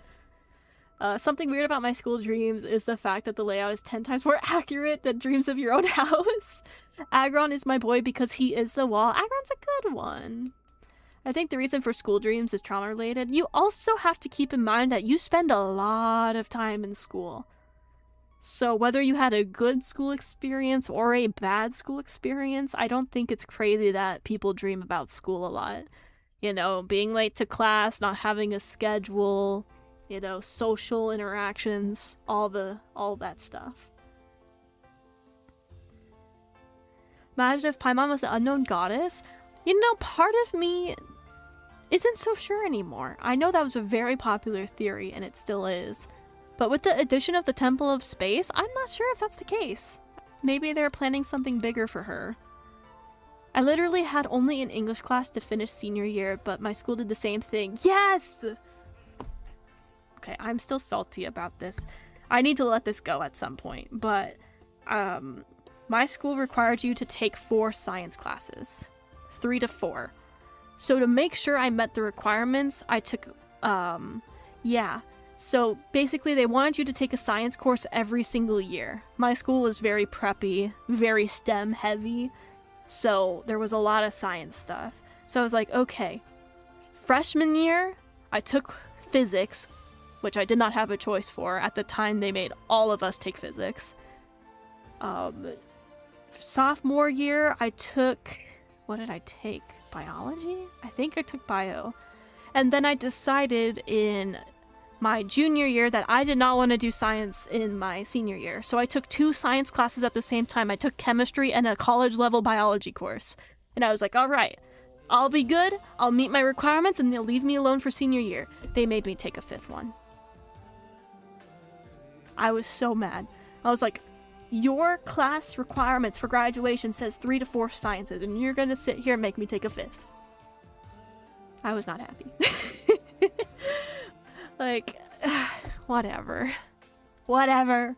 Something weird about my school dreams is the fact that the layout is 10 times more accurate than dreams of your own house. Agron is my boy because he is the wall. Agron's a good one. I think the reason for school dreams is trauma related. You also have to keep in mind that you spend a lot of time in school. So whether you had a good school experience or a bad school experience, I don't think it's crazy that people dream about school a lot. You know, being late to class, not having a schedule, you know, social interactions, all that stuff. Imagine if Paimon was the unknown goddess. You know, part of me isn't so sure anymore. I know that was a very popular theory, and it still is. But with the addition of the Temple of Space, I'm not sure if that's the case. Maybe they're planning something bigger for her. I literally had only an English class to finish senior year, but my school did the same thing. Yes! Okay, I'm still salty about this. I need to let this go at some point, but my school required you to take 4 science classes. 3 to 4. So to make sure I met the requirements, I took, So basically they wanted you to take a science course every single year. My school was very preppy, very STEM heavy, so there was a lot of science stuff. So I was like, okay, freshman year, I took physics, which I did not have a choice for. At the time, they made all of us take physics. Sophomore year, I took, what did I take? Biology? I think I took bio. And then I decided in my junior year that I did not want to do science in my senior year. So I took 2 science classes at the same time. I took chemistry and a college level biology course. And I was like, all right, I'll be good. I'll meet my requirements and they'll leave me alone for senior year. They made me take a 5th one. I was so mad. I was like, your class requirements for graduation says 3 to 4 sciences and you're gonna sit here and make me take a 5th. I was not happy. Like, whatever. Whatever.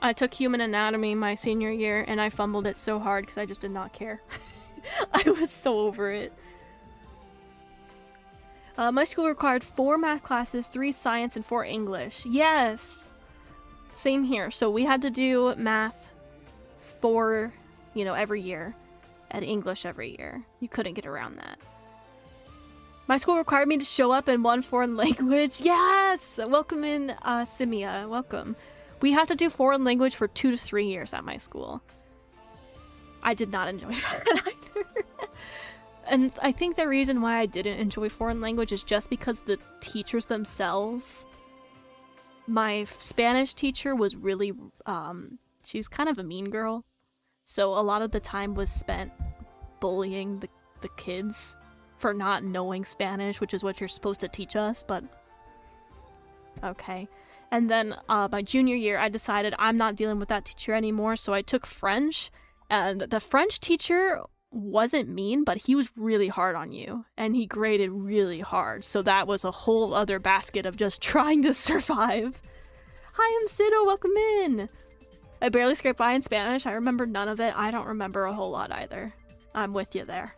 I took human anatomy my senior year and I fumbled it so hard because I just did not care. I was so over it. My school required 4 math classes, 3 science, and 4 English. Yes! Same here. So we had to do math 4, you know, every year. And English every year. You couldn't get around that. My school required me to show up in 1 foreign language. Yes! Welcome in, Simia. Welcome. We have to do foreign language for 2 to 3 years at my school. I did not enjoy that either. And I think the reason why I didn't enjoy foreign language is just because the teachers themselves. My Spanish teacher was really, she was kind of a mean girl. So a lot of the time was spent bullying the kids for not knowing Spanish, which is what you're supposed to teach us, but okay. And then my junior year, I decided I'm not dealing with that teacher anymore, so I took French, and the French teacher wasn't mean, but he was really hard on you, and he graded really hard, so that was a whole other basket of just trying to survive. Hi, I'm Sido, welcome in! I barely scraped by in Spanish, I remember none of it, I don't remember a whole lot either. I'm with you there.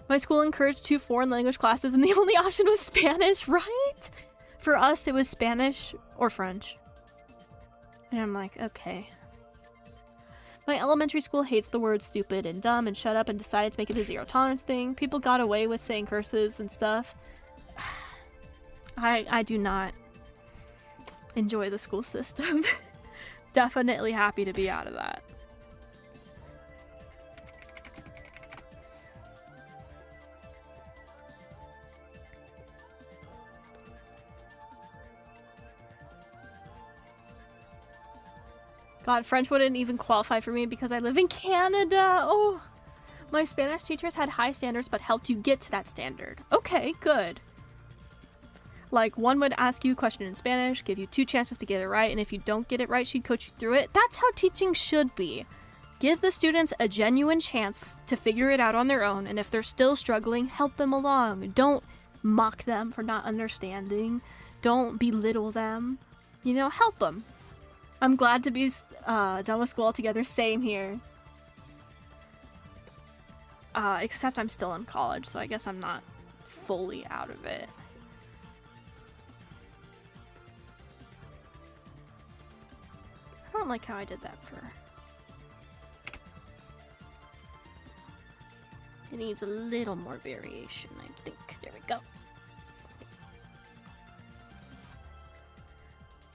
My school encouraged 2 foreign language classes, and the only option was Spanish, right? For us, it was Spanish or French. And I'm like, okay. My elementary school hates the words stupid and dumb and shut up and decided to make it a zero tolerance thing. People got away with saying curses and stuff. I do not enjoy the school system. Definitely happy to be out of that. God, French wouldn't even qualify for me because I live in Canada. Oh, my Spanish teachers had high standards but helped you get to that standard. Okay, good. Like, one would ask you a question in Spanish, give you 2 chances to get it right, and if you don't get it right, she'd coach you through it. That's how teaching should be. Give the students a genuine chance to figure it out on their own, and if they're still struggling, help them along. Don't mock them for not understanding. Don't belittle them. You know, help them. I'm glad to be done with school altogether. Same here. Except I'm still in college, so I guess I'm not fully out of it. I don't like how I did that for... It needs a little more variation, I think. There we go.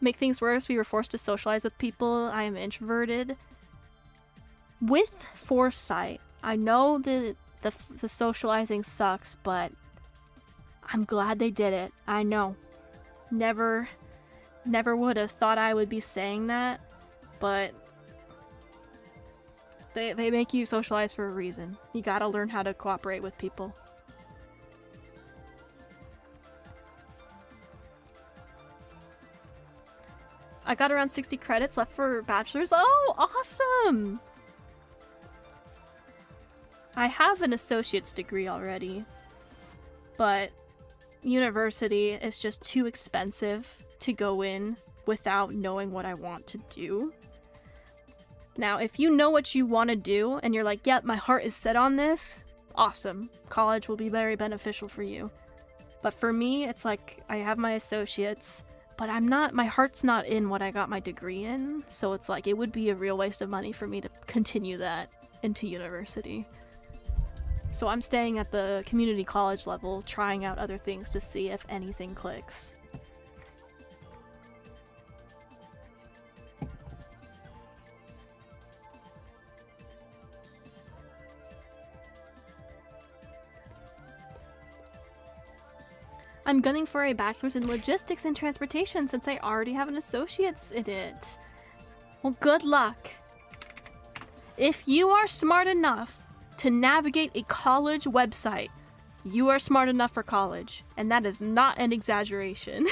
Make things worse, we were forced to socialize with people. I am introverted. With foresight, I know the socializing sucks, but I'm glad they did it. I know. Never would have thought I would be saying that, but they make you socialize for a reason. You gotta learn how to cooperate with people. I got around 60 credits left for bachelor's. Oh, awesome! I have an associate's degree already, but university is just too expensive to go in without knowing what I want to do. Now, if you know what you want to do and you're like, yep, my heart is set on this, awesome. College will be very beneficial for you. But for me, it's like, I have my associates, but my heart's not in what I got my degree in, so it's like, it would be a real waste of money for me to continue that into university. So I'm staying at the community college level, trying out other things to see if anything clicks. I'm gunning for a bachelor's in logistics and transportation since I already have an associate's in it. Well, good luck. If you are smart enough to navigate a college website, you are smart enough for college. And that is not an exaggeration.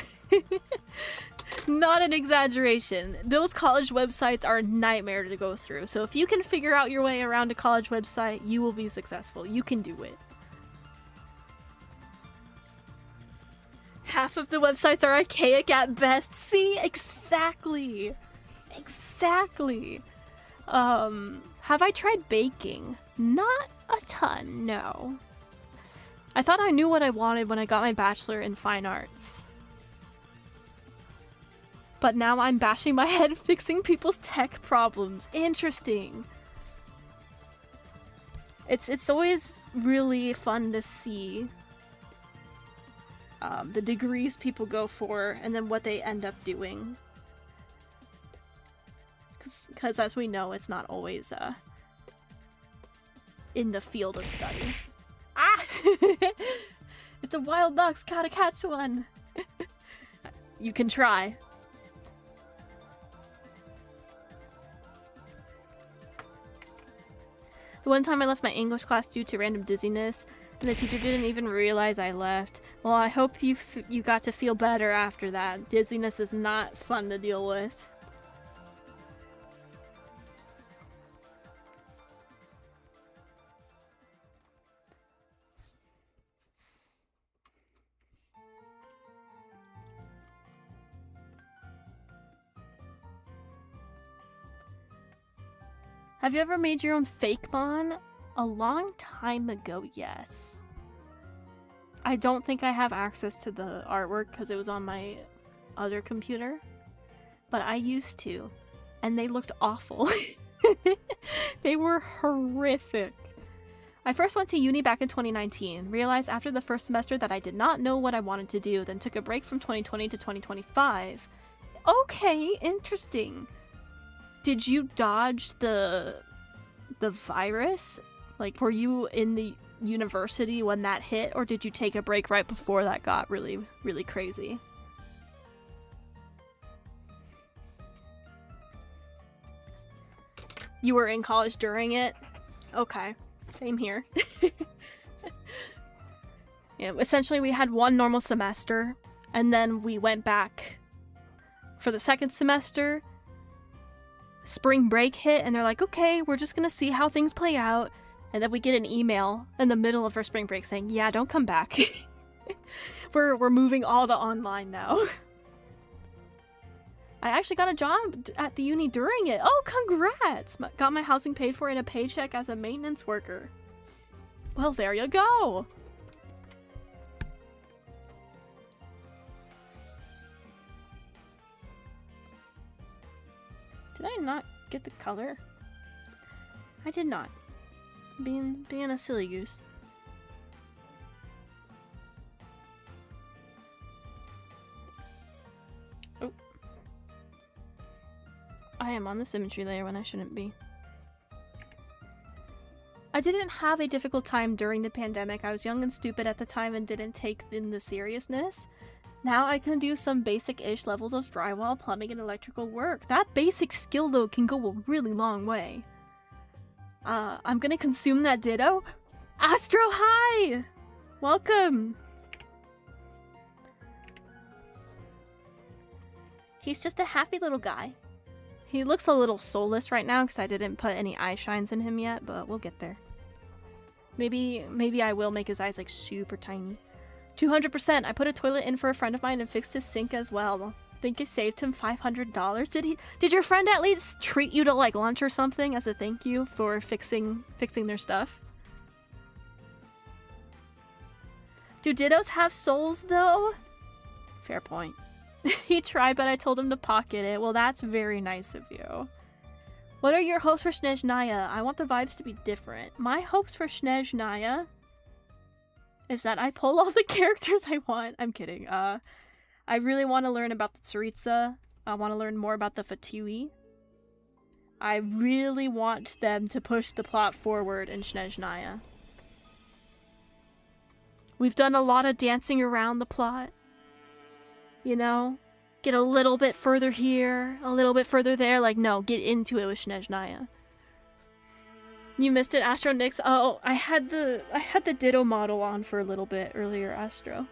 Not an exaggeration. Those college websites are a nightmare to go through. So if you can figure out your way around a college website, you will be successful. You can do it. Half of the websites are archaic at best. See? Exactly. Exactly. Have I tried baking? Not a ton, no. I thought I knew what I wanted when I got my bachelor in fine arts. But now I'm bashing my head fixing people's tech problems. Interesting. It's always really fun to see the degrees people go for and then what they end up doing. Because as we know, it's not always in the field of study. Ah! It's a wild Nox, gotta catch one! You can try. The one time I left my English class due to random dizziness, and the teacher didn't even realize I left. Well, I hope you got to feel better after that. Dizziness is not fun to deal with. Have you ever made your own fake mon? A long time ago, yes. I don't think I have access to the artwork because it was on my other computer, but I used to, and they looked awful. They were horrific. I first went to uni back in 2019, realized after the first semester that I did not know what I wanted to do, then took a break from 2020 to 2025. Okay, interesting. Did you dodge the virus? Like, were you in the university when that hit, or did you take a break right before that got really, really crazy? You were in college during it? Okay, same here. Yeah, essentially we had one normal semester, and then we went back for the second semester. Spring break hit, and they're like, okay, we're just gonna see how things play out. And then we get an email in the middle of our spring break saying, yeah, don't come back. We're moving all to online now. I actually got a job at the uni during it. Oh, congrats! Got my housing paid for and a paycheck as a maintenance worker. Well, there you go. Did I not get the color? I did not. Being a silly goose. Oh. I am on the symmetry layer when I shouldn't be. I didn't have a difficult time during the pandemic. I was young and stupid at the time and didn't take in the seriousness. Now I can do some basic-ish levels of drywall, plumbing, and electrical work. That basic skill, though, can go a really long way. I'm gonna consume that ditto. Astro, hi! Welcome! He's just a happy little guy. He looks a little soulless right now because I didn't put any eye shines in him yet, but we'll get there. Maybe I will make his eyes like super tiny. 200%! I put a toilet in for a friend of mine and fixed his sink as well. Think it saved him $500? Did your friend at least treat you to like lunch or something as a thank you for fixing their stuff? Do dittos have souls though? Fair point. He tried, but I told him to pocket it. Well, that's very nice of you. What are your hopes for Snezhnaya? I want the vibes to be different. My hopes for Snezhnaya is that I pull all the characters I want. I'm kidding. I really want to learn about the Tsaritsa. I want to learn more about the Fatui. I really want them to push the plot forward in Snezhnaya. We've done a lot of dancing around the plot. You know? Get a little bit further here, a little bit further there. Like, no, get into it with Snezhnaya. You missed it, Astro Nix. Oh, I had the Ditto model on for a little bit earlier, Astro.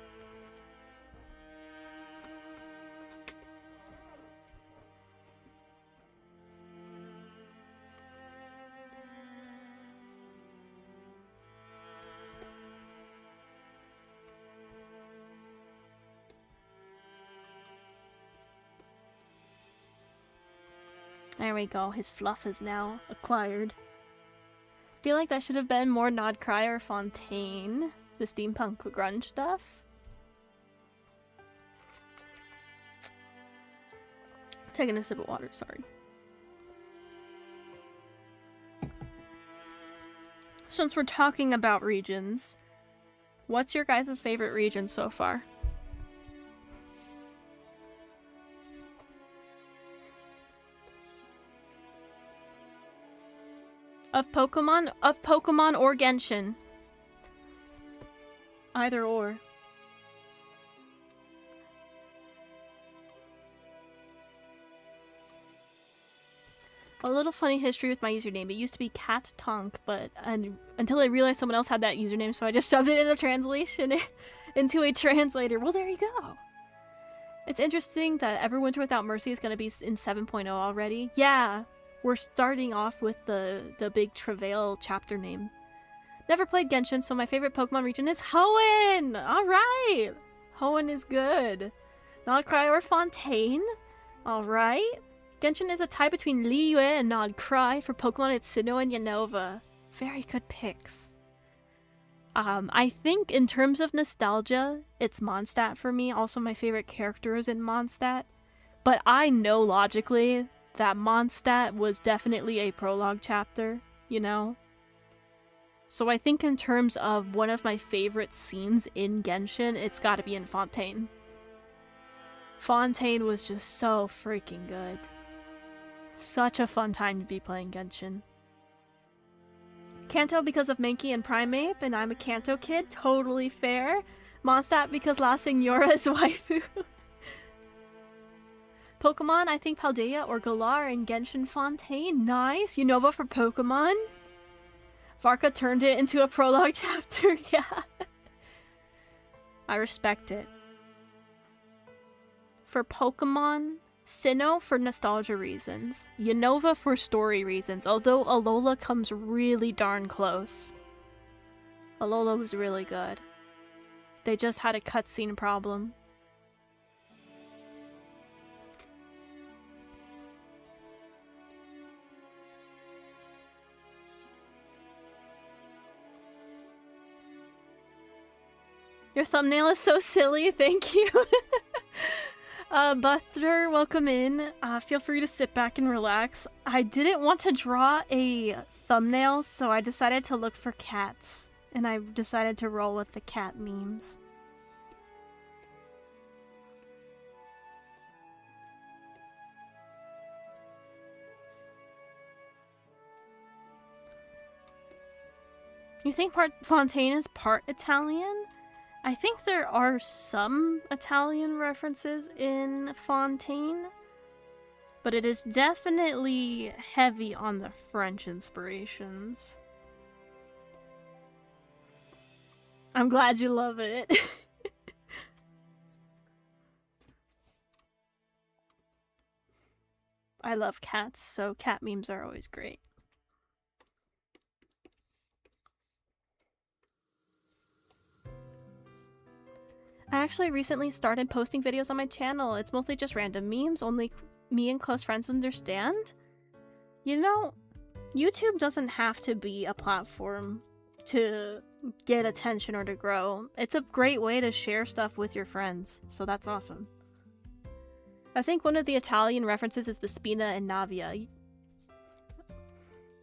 There we go, his fluff is now acquired. Feel like that should have been more Nod Cry or Fontaine. The steampunk grunge stuff. Taking a sip of water, sorry. Since we're talking about regions, what's your guys' favorite region so far? Of Pokemon or Genshin? Either or. A little funny history with my username. It used to be Cat Tonk, but until I realized someone else had that username, so I just shoved it in a translation into a translator. Well, there you go. It's interesting that Everwinter Without Mercy is going to be in 7.0 already. Yeah, we're starting off with the big Travail chapter name. Never played Genshin, so my favorite Pokemon region is Hoenn! Alright! Hoenn is good. Nod Cry or Fontaine? Alright. Genshin is a tie between Liyue and Nod Cry. For Pokemon, it's Sinnoh and Unova. Very good picks. I think in terms of nostalgia, it's Mondstadt for me. Also, my favorite character is in Mondstadt. But I know logically that Mondstadt was definitely a prologue chapter, you know? So I think in terms of one of my favorite scenes in Genshin, it's gotta be in Fontaine. Fontaine was just so freaking good. Such a fun time to be playing Genshin. Kanto because of Mankey and Primeape, and I'm a Kanto kid, totally fair. Mondstadt because La Signora is waifu. Pokemon, I think Paldea or Galar and Genshin Fontaine. Nice! Unova for Pokemon. Varka turned it into a prologue chapter, yeah. I respect it. For Pokemon, Sinnoh for nostalgia reasons, Unova for story reasons, although Alola comes really darn close. Alola was really good. They just had a cutscene problem. Your thumbnail is so silly, thank you. Buster, welcome in. Feel free to sit back and relax. I didn't want to draw a thumbnail, so I decided to look for cats. And I decided to roll with the cat memes. You think Fontaine is part Italian? I think there are some Italian references in Fontaine, but it is definitely heavy on the French inspirations. I'm glad you love it. I love cats, so cat memes are always great. I actually recently started posting videos on my channel. It's mostly just random memes, only me and close friends understand. You know, YouTube doesn't have to be a platform to get attention or to grow. It's a great way to share stuff with your friends, so that's awesome. I think one of the Italian references is the Spina and Navia.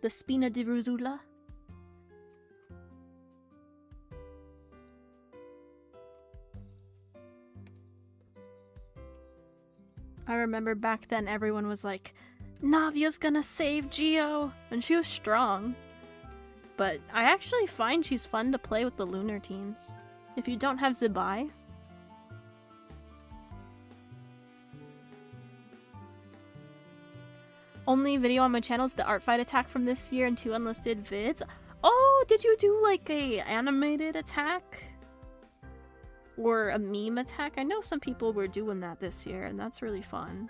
The Spina di Rusula. I remember back then everyone was like, Navia's gonna save Geo! And she was strong. But I actually find she's fun to play with the lunar teams. If you don't have Zibai. Only video on my channel is the art fight attack from this year and 2 unlisted vids. Oh, did you do like a animated attack? Or a meme attack? I know some people were doing that this year, and that's really fun.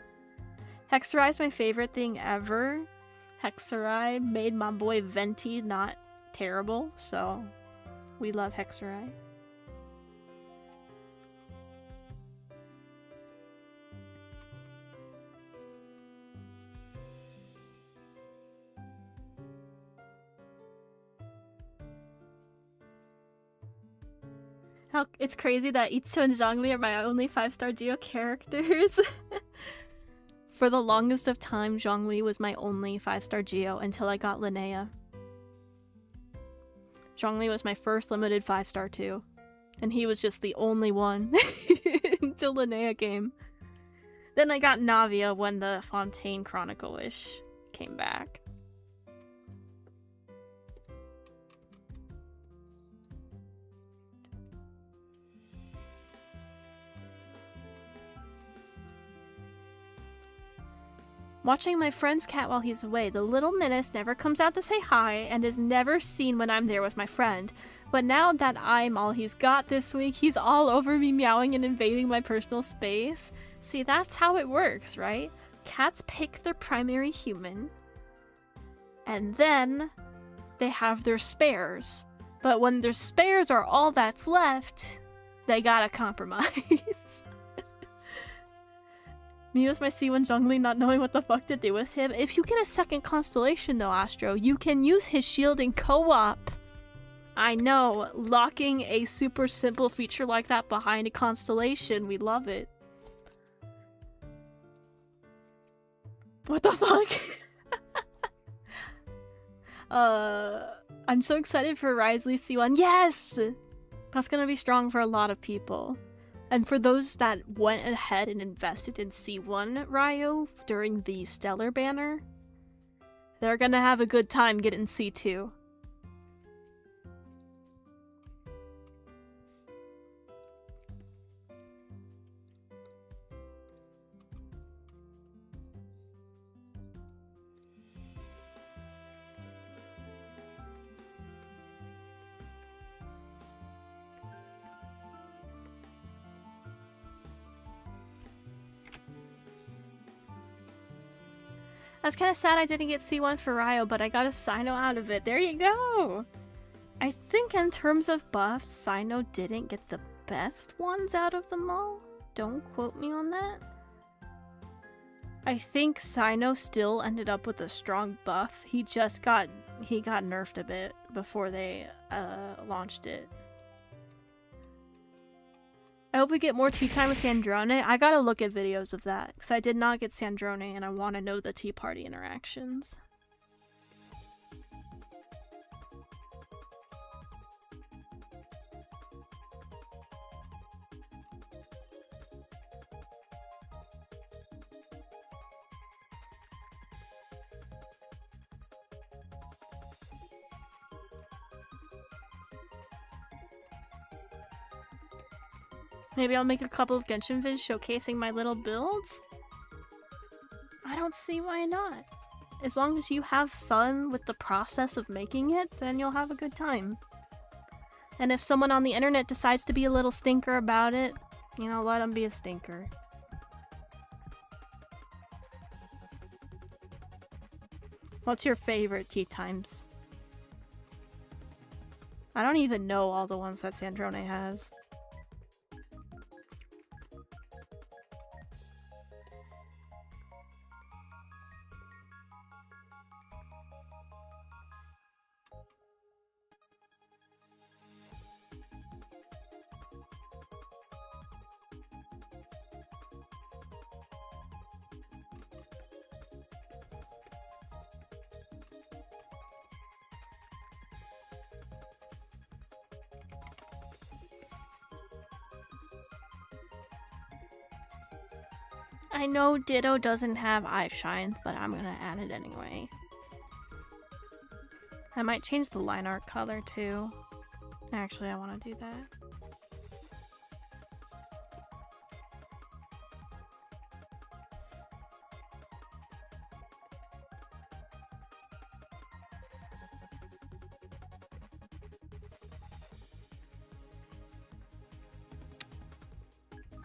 Hexerai is my favorite thing ever. Hexerai made my boy Venti not terrible, so we love Hexerai. How it's crazy that Itsu and Zhongli are my only 5-star Geo characters. For the longest of time, Zhongli was my only 5-star Geo until I got Linnea. Zhongli was my first limited 5-star too. And he was just the only one until Linnea came. Then I got Navia when the Fontaine Chronicle Wish came back. Watching my friend's cat while he's away, the little menace never comes out to say hi and is never seen when I'm there with my friend. But now that I'm all he's got this week, he's all over me meowing and invading my personal space. See, that's how it works, right? Cats pick their primary human, and then they have their spares. But when their spares are all that's left, they gotta compromise. Me with my C1 Zhongli not knowing what the fuck to do with him. If you get a second constellation though, Astro, you can use his shield in co-op. I know, locking a super simple feature like that behind a constellation, we love it. What the fuck? I'm so excited for Risley C1. Yes! That's gonna be strong for a lot of people. And for those that went ahead and invested in C1 Ryo during the Stellar banner, they're gonna have a good time getting C2. I was kind of sad I didn't get C1 for Ryo, but I got a Sino out of it. There you go! I think in terms of buffs, Sino didn't get the best ones out of them all. Don't quote me on that. I think Sino still ended up with a strong buff. He got nerfed a bit before they launched it. I hope we get more tea time with Sandrone. I gotta look at videos of that, because I did not get Sandrone and I want to know the tea party interactions. Maybe I'll make a couple of Genshin vids showcasing my little builds? I don't see why not. As long as you have fun with the process of making it, then you'll have a good time. And if someone on the internet decides to be a little stinker about it, you know, let them be a stinker. What's your favorite tea times? I don't even know all the ones that Sandrone has. I know Ditto doesn't have eye shines, but I'm gonna add it anyway. I might change the line art color too. Actually, I want to do that.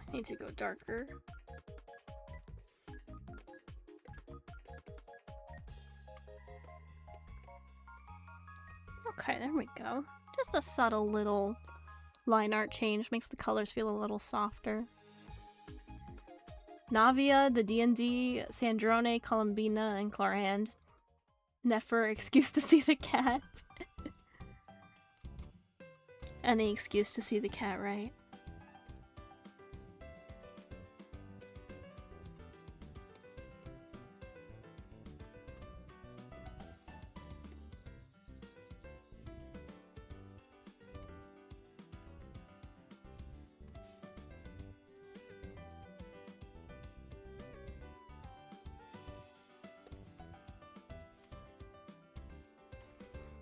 I need to go darker. Okay, there we go. Just a subtle little line art change makes the colors feel a little softer. Navia, the D&D, Sandrone, Columbina, and Clarand. Nefer, excuse to see the cat. Any excuse to see the cat, right?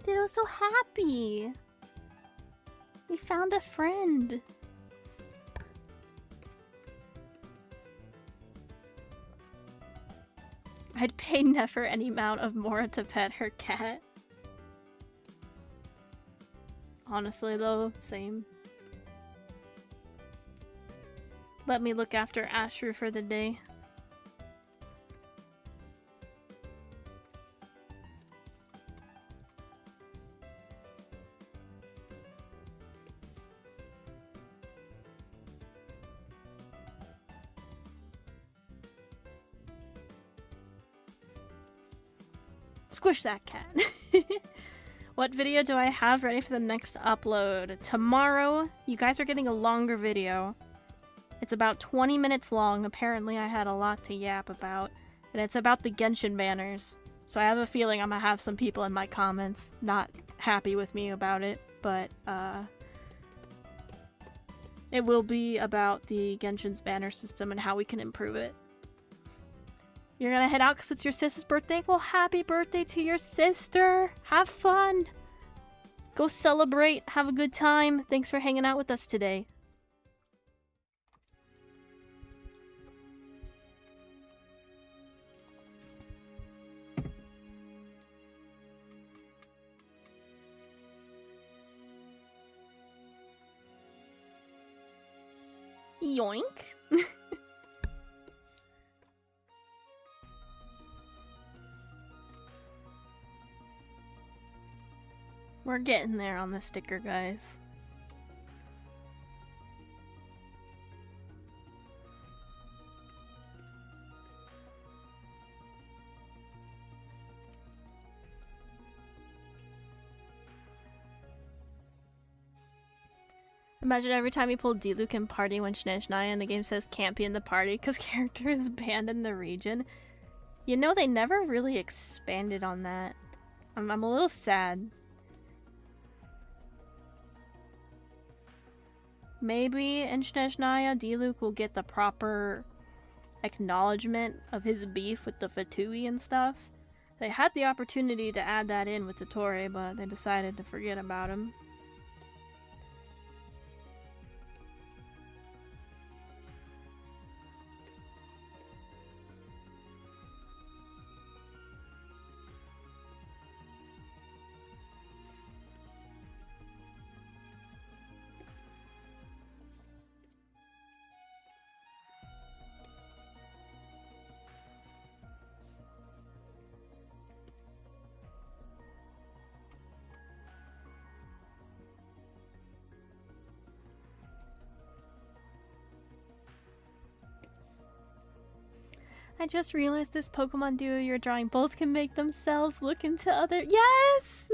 Dude, I was so happy. We found a friend. I'd pay Nefer any amount of more to pet her cat. Honestly though, same. Let me look after Ashru for the day. Squish that cat. What video do I have ready for the next upload? Tomorrow, you guys are getting a longer video. It's about 20 minutes long. Apparently I had a lot to yap about. And it's about the Genshin banners. So I have a feeling I'm gonna have some people in my comments not happy with me about it. But, it will be about the Genshin's banner system and how we can improve it. You're gonna head out because it's your sister's birthday? Well, happy birthday to your sister! Have fun! Go celebrate, have a good time. Thanks for hanging out with us today. Yoink! We're getting there on the sticker, guys. Imagine every time you pull D-Luke in party when Shnezhnaya and the game says can't be in the party because character is banned in the region. You know, they never really expanded on that. I'm a little sad. Maybe in Shnezhnaya, D-Luke will get the proper acknowledgement of his beef with the Fatui and stuff. They had the opportunity to add that in with the Torre, but they decided to forget about him. I just realized this Pokemon duo you're drawing both can make themselves look into other— Yes!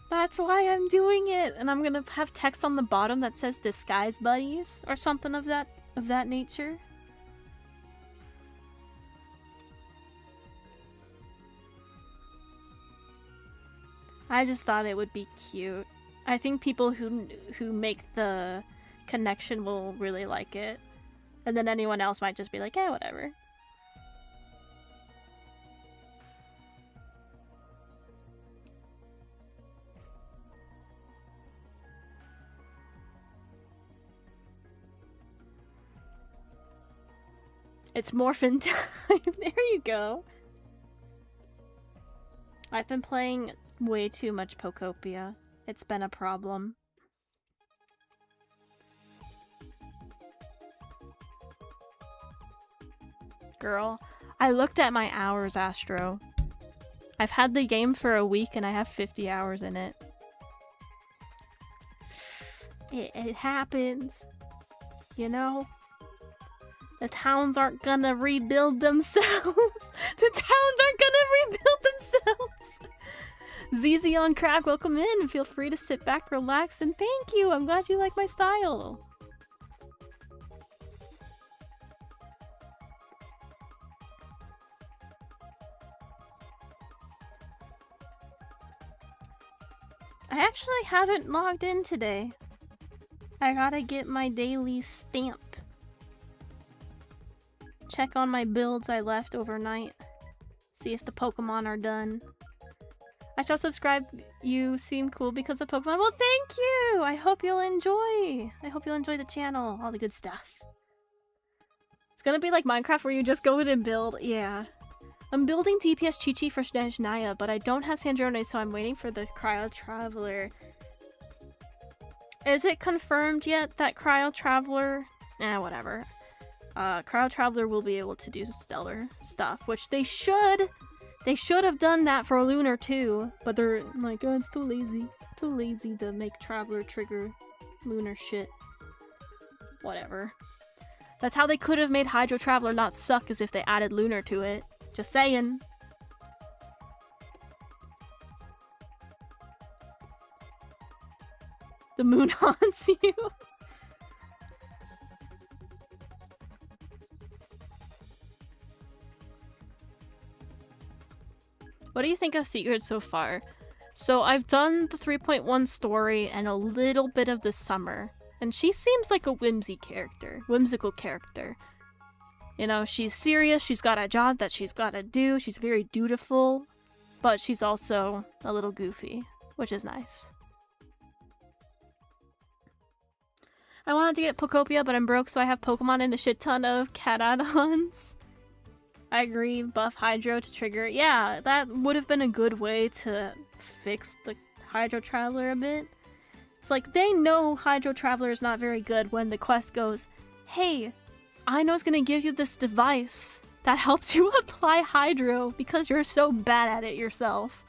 That's why I'm doing it! And I'm gonna have text on the bottom that says disguise buddies or something of that nature. I just thought it would be cute. I think people who make the connection will really like it. And then anyone else might just be like, eh, whatever. It's morphin time. There you go. I've been playing way too much Pokopia. It's been a problem. Girl, I looked at my hours, Astro. I've had the game for a week and I have 50 hours in it. It happens. You know? The towns aren't gonna rebuild themselves. The towns aren't gonna rebuild themselves. ZZ on Crack, welcome in. Feel free to sit back, relax, and thank you. I'm glad you like my style. I actually haven't logged in today. I gotta get my daily stamp. Check on my builds I left overnight. See if the Pokemon are done. I shall subscribe. You seem cool because of Pokemon. Well, thank you! I hope you'll enjoy. I hope you'll enjoy the channel. All the good stuff. It's gonna be like Minecraft where you just go in and build. Yeah. I'm building DPS Chi-Chi for Snezhnaya, but I don't have Sandrone, so I'm waiting for the Cryo Traveler. Is it confirmed yet that Cryo Traveler... whatever. Cryo Traveler will be able to do stellar stuff, which they should! They should have done that for Lunar too, but they're like, oh, it's too lazy. Too lazy to make Traveler trigger Lunar shit. Whatever. That's how they could have made Hydro Traveler not suck, is if they added Lunar to it. Just saying. The moon haunts you. What do you think of Secret so far? So I've done the 3.1 story and a little bit of the summer. And she seems like a whimsical character. You know, she's serious, she's got a job that she's gotta do, she's very dutiful, but she's also a little goofy, which is nice. I wanted to get Pokopia, but I'm broke, so I have Pokemon and a shit ton of cat add-ons. I agree, buff Hydro to trigger. Yeah, that would have been a good way to fix the Hydro Traveler a bit. It's like, they know Hydro Traveler is not very good when the quest goes, hey, Aino's gonna give you this device that helps you apply Hydro because you're so bad at it yourself.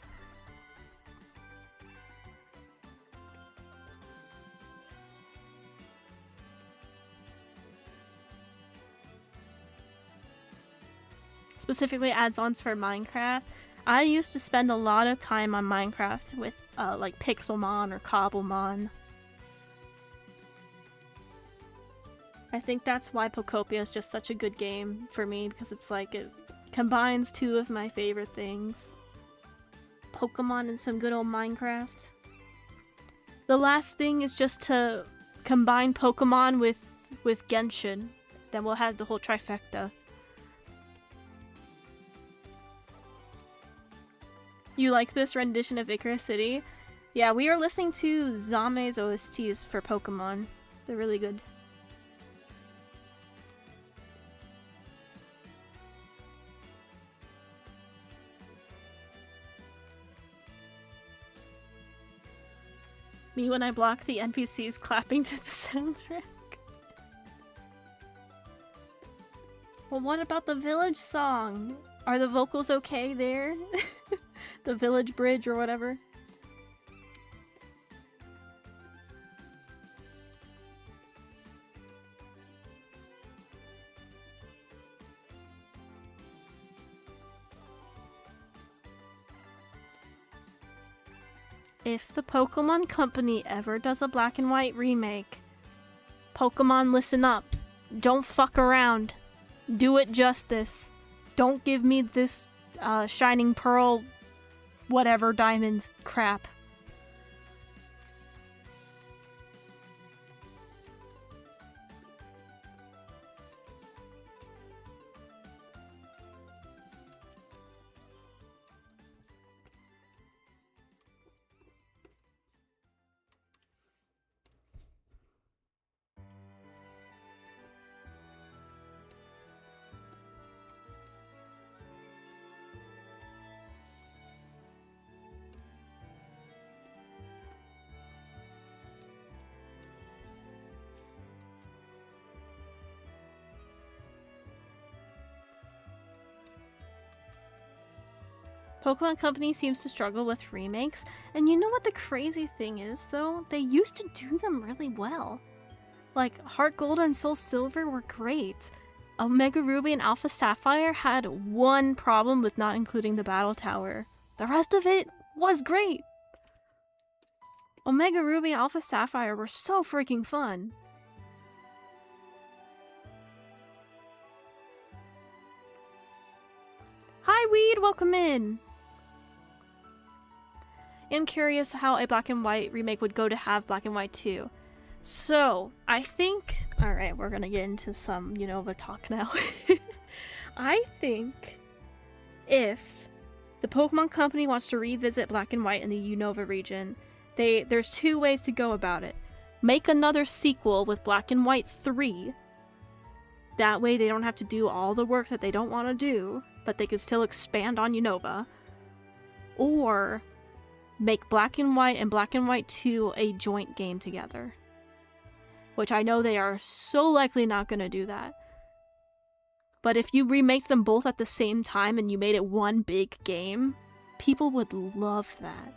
Specifically add-ons for Minecraft. I used to spend a lot of time on Minecraft with like Pixelmon or Cobblemon. I think that's why Pokopia is just such a good game for me, because it's like it combines two of my favorite things. Pokemon and some good old Minecraft. The last thing is just to combine Pokemon with Genshin. Then we'll have the whole trifecta. You like this rendition of Icarus City? Yeah, we are listening to Zame's OSTs for Pokemon. They're really good. Me when I block the NPCs clapping to the soundtrack. Well, what about the village song? Are the vocals okay there? The village bridge or whatever? If the Pokemon Company ever does a black and white remake, Pokemon, listen up. Don't fuck around. Do it justice. Don't give me this Shining Pearl whatever diamond crap. Pokemon Company seems to struggle with remakes, and you know what the crazy thing is, though? They used to do them really well. Like, Heart Gold and Soul Silver were great. Omega Ruby and Alpha Sapphire had one problem with not including the Battle Tower. The rest of it was great. Omega Ruby, Alpha Sapphire were so freaking fun. Hi, Weed, welcome in. I'm curious how a black and white remake would go to have black and white too. So, I think... Alright, we're gonna get into some Unova talk now. I think if the Pokemon Company wants to revisit black and white in the Unova region, there's two ways to go about it. Make another sequel with Black and White 3. That way they don't have to do all the work that they don't want to do, but they can still expand on Unova. Or make Black and White 2 a joint game together. Which I know they are so likely not going to do that. But if you remake them both at the same time and you made it one big game, people would love that.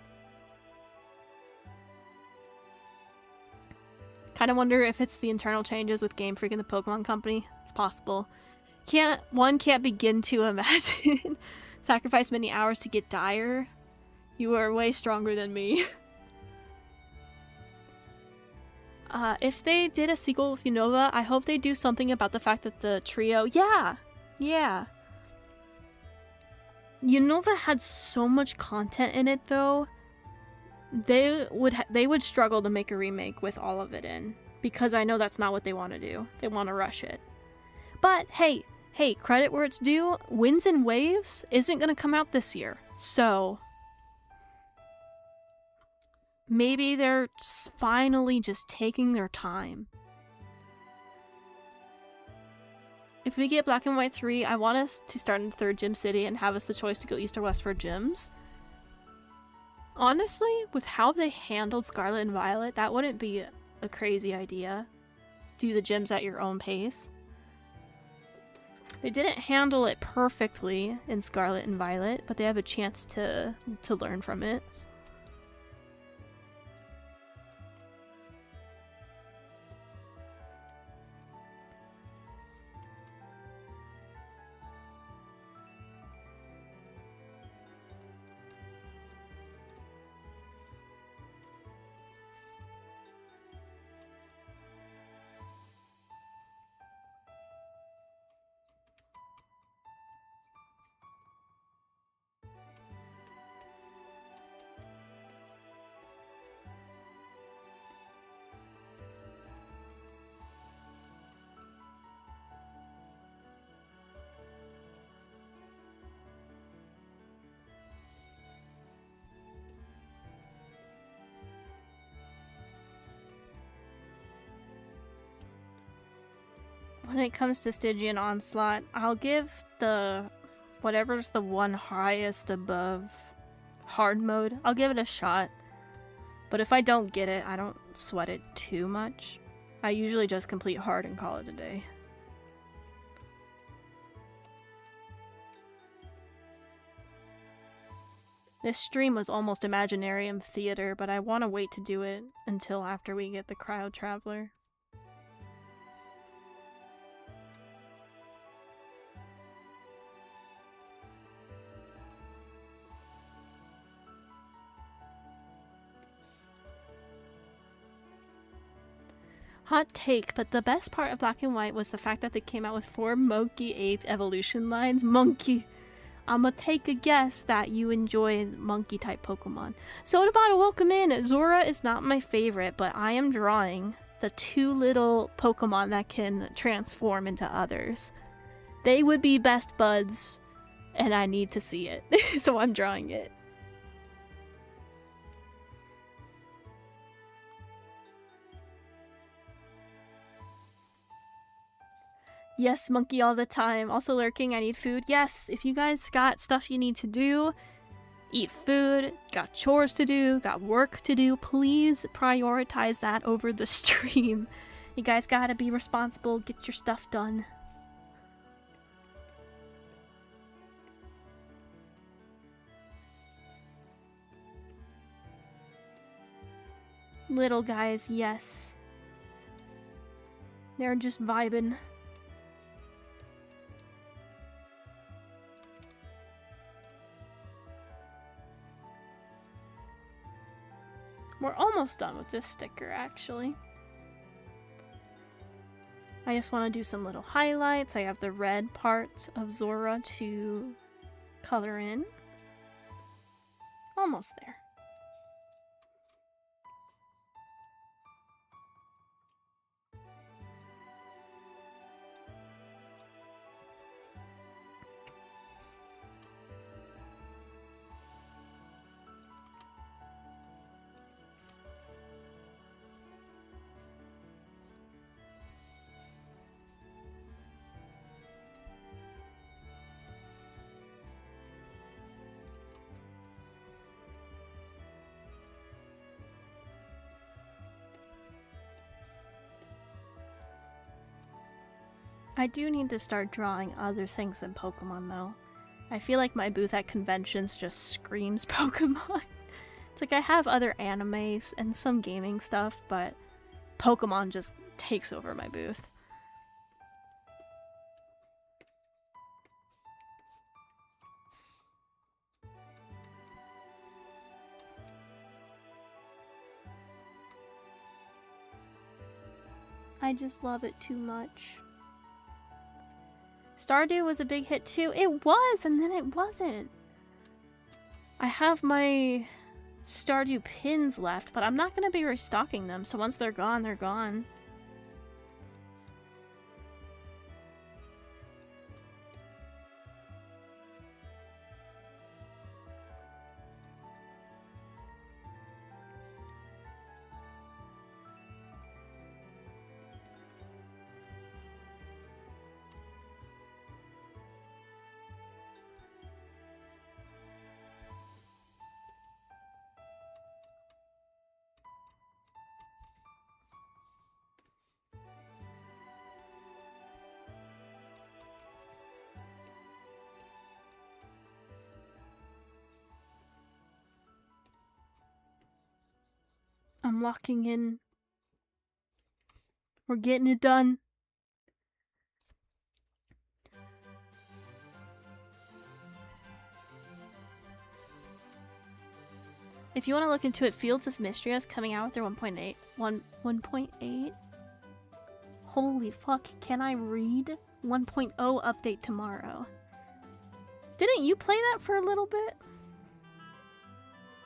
Kind of wonder if it's the internal changes with Game Freak and the Pokemon Company. It's possible. One can't begin to imagine. Sacrifice many hours to get dire. You are way stronger than me. If they did a sequel with Unova, I hope they do something about the fact that the trio... Yeah. Unova had so much content in it, though. They would struggle to make a remake with all of it in, because I know that's not what they want to do. They want to rush it. But hey, credit where it's due. Winds and Waves isn't going to come out this year, so maybe they're finally just taking their time. If we get Black and White 3, I want us to start in the 3rd Gym City and have us the choice to go east or west for gyms. Honestly, with how they handled Scarlet and Violet, that wouldn't be a crazy idea. Do the gyms at your own pace. They didn't handle it perfectly in Scarlet and Violet, but they have a chance to learn from it. When it comes to Stygian Onslaught, I'll give whatever's the one highest above hard mode, I'll give it a shot. But if I don't get it, I don't sweat it too much. I usually just complete hard and call it a day. This stream was almost Imaginarium Theater, but I want to wait to do it until after we get the Cryo Traveler. Hot take, but the best part of Black and White was the fact that they came out with 4 monkey-aped evolution lines. Monkey! I'ma take a guess that you enjoy monkey-type Pokemon. Sodabata, welcome in! Zora is not my favorite, but I am drawing the 2 little Pokemon that can transform into others. They would be best buds, and I need to see it, so I'm drawing it. Yes, monkey all the time. Also lurking, I need food. Yes, if you guys got stuff you need to do, eat food, got chores to do, got work to do, please prioritize that over the stream. You guys gotta be responsible, get your stuff done. Little guys, yes. They're just vibing. We're almost done with this sticker, actually. I just want to do some little highlights. I have the red part of Zora to color in. Almost there. I do need to start drawing other things than Pokemon, though. I feel like my booth at conventions just screams Pokemon. It's like I have other animes and some gaming stuff, but Pokemon just takes over my booth. I just love it too much. Stardew was a big hit too. It was, and then it wasn't. I have my Stardew pins left, but I'm not going to be restocking them, so once they're gone, they're gone. I'm locking in. We're getting it done. If you want to look into it, Fields of Mystery is coming out with their 1.8. Holy fuck, can I read? 1.0 update tomorrow. Didn't you play that for a little bit?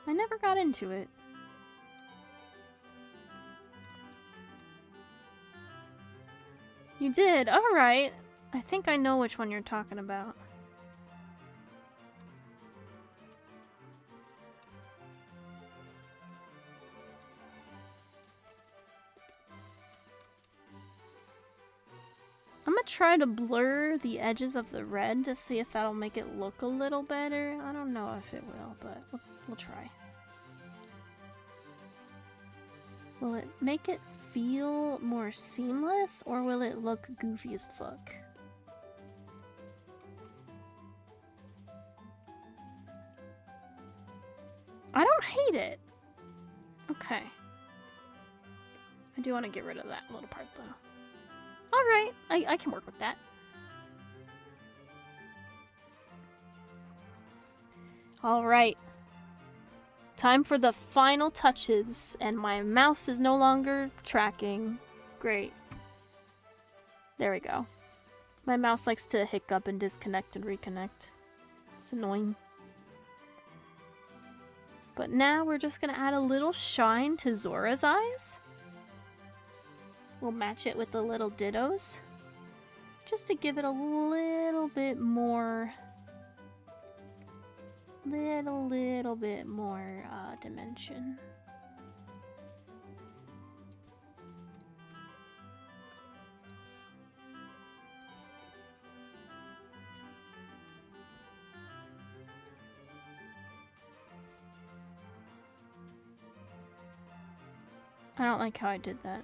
I never got into it. You did? Alright. I think I know which one you're talking about. I'm gonna try to blur the edges of the red to see if that'll make it look a little better. I don't know if it will, but we'll try. Will it make it feel more seamless, or will it look goofy as fuck? I don't hate it. Okay. I do want to get rid of that little part, though. Alright, I can work with that. Alright. Time for the final touches, and my mouse is no longer tracking. Great. There we go. My mouse likes to hiccup and disconnect and reconnect. It's annoying. But now we're just gonna add a little shine to Zora's eyes. We'll match it with the little dittos, just to give it a little bit more, little bit more dimension. I don't like how I did that.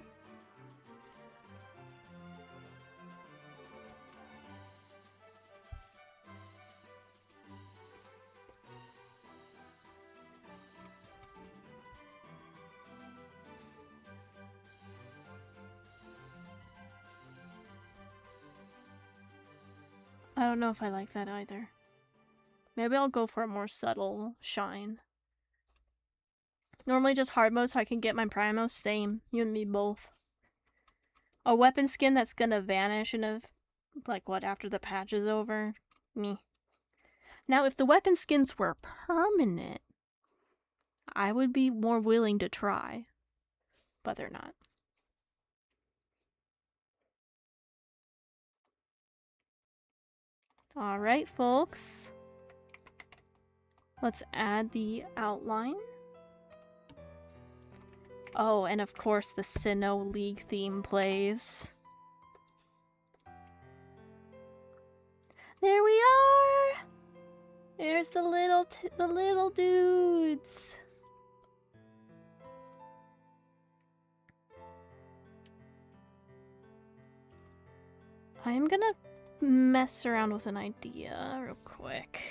I don't know if I like that either. Maybe I'll go for a more subtle shine. Normally just hard mode so I can get my primos. Same. You and me both. A weapon skin that's gonna vanish in a... like, what, after the patch is over? Me. Now, if the weapon skins were permanent, I would be more willing to try. But they're not. Alright, folks. Let's add the outline. Oh, and of course the Sinnoh League theme plays. There we are! There's the little dudes. I'm gonna mess around with an idea real quick.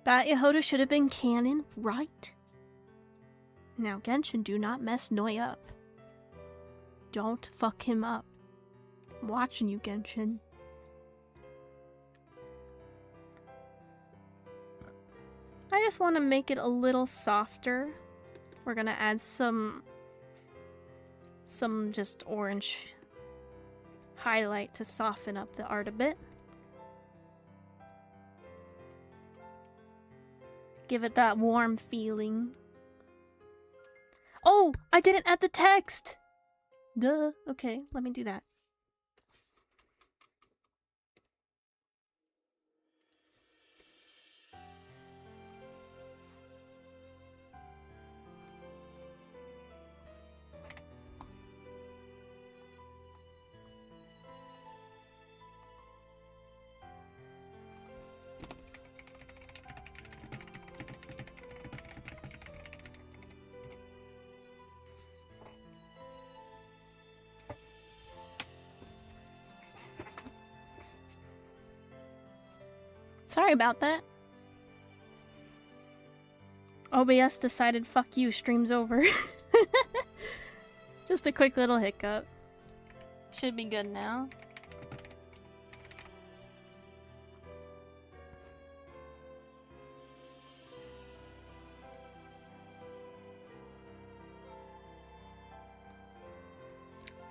Bat Yehoda should have been canon, right? Now, Genshin, do not mess Noi up. Don't fuck him up. I'm watching you, Genshin. I just want to make it a little softer. We're gonna add some just orange highlight to soften up the art a bit. Give it that warm feeling. Oh, I didn't add the text! Duh. Okay, let me do that. Sorry about that. OBS decided fuck you, stream's over. Just a quick little hiccup. Should be good now.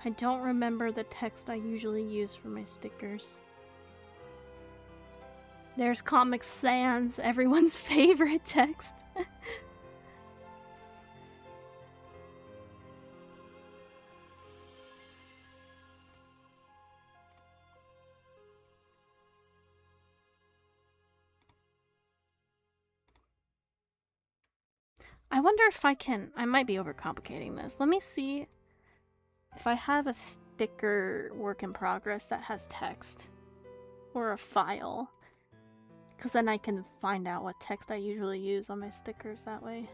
I don't remember the text I usually use for my stickers. There's Comic Sans, everyone's favorite text. I wonder if I can... I might be overcomplicating this. Let me see if I have a sticker work in progress that has text. Or a file. Because then I can find out what text I usually use on my stickers that way.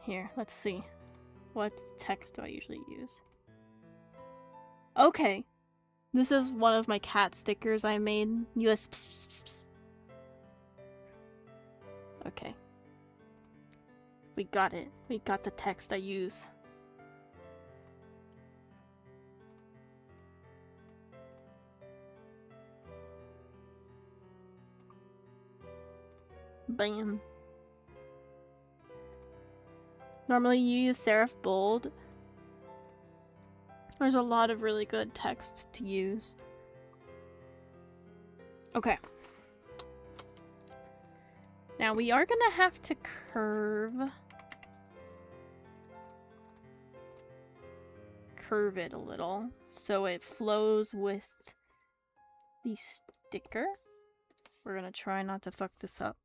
Here, let's see. What text do I usually use? Okay. This is one of my cat stickers I made. US. Pss, pss, pss, pss. Okay. We got it. We got the text I use. Bam. Normally you use serif bold. There's a lot of really good text to use. Okay. Now we are gonna have to curve it a little so it flows with the sticker. We're gonna try not to fuck this up.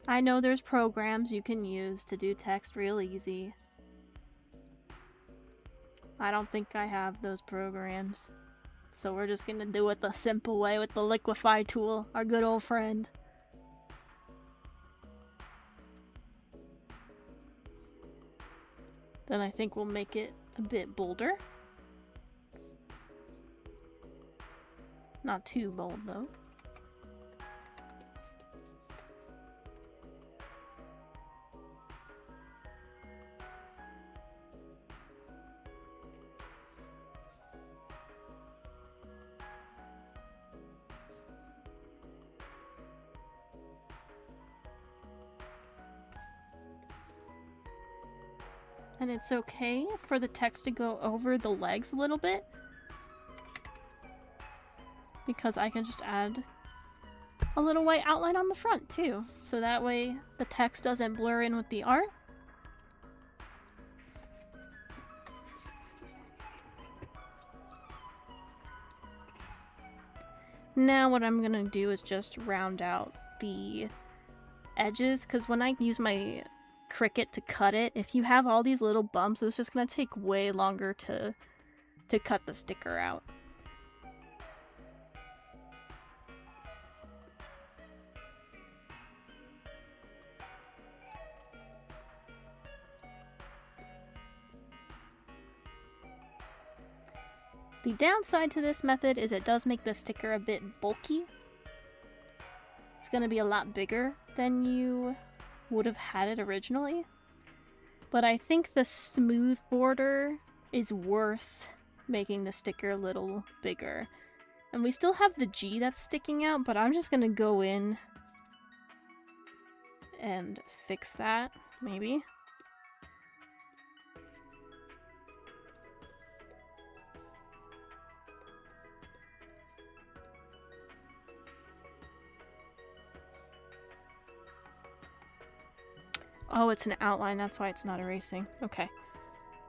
I know there's programs you can use to do text real easy. I don't think I have those programs. So we're just gonna do it the simple way with the liquify tool, our good old friend. Then I think we'll make it a bit bolder. Not too bold though. And it's okay for the text to go over the legs a little bit, because I can just add a little white outline on the front too, so that way the text doesn't blur in with the art. Now what I'm gonna do is just round out the edges, because when I use my Cricut to cut it, if you have all these little bumps, it's just gonna take way longer to cut the sticker out. The downside to this method is it does make the sticker a bit bulky. It's going to be a lot bigger than you would have had it originally. But I think the smooth border is worth making the sticker a little bigger. And we still have the G that's sticking out, but I'm just going to go in and fix that, maybe. Oh, it's an outline, that's why it's not erasing. Okay.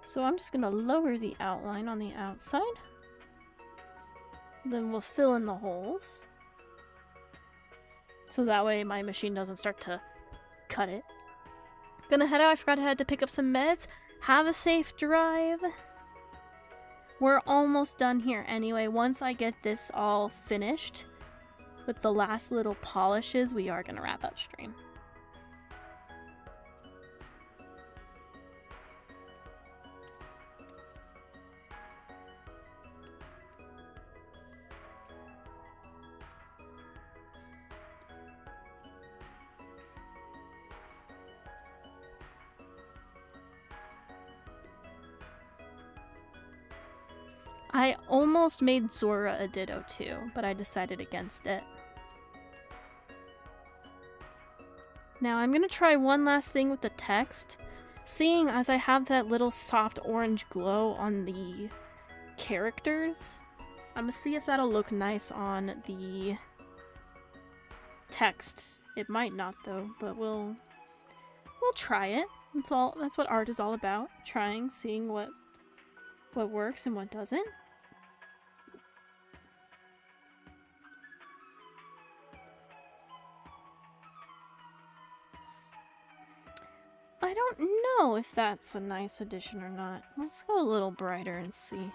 So I'm just gonna lower the outline on the outside. Then we'll fill in the holes. So that way my machine doesn't start to cut it. Gonna head out, I forgot I had to pick up some meds. Have a safe drive. We're almost done here anyway. Once I get this all finished with the last little polishes, we are gonna wrap up stream. I almost made Zora a ditto too, but I decided against it. Now I'm gonna try one last thing with the text. Seeing as I have that little soft orange glow on the characters, I'm gonna see if that'll look nice on the text. It might not though, but we'll try it. That's what art is all about. Trying, seeing what works and what doesn't. I don't know if that's a nice addition or not. Let's go a little brighter and see.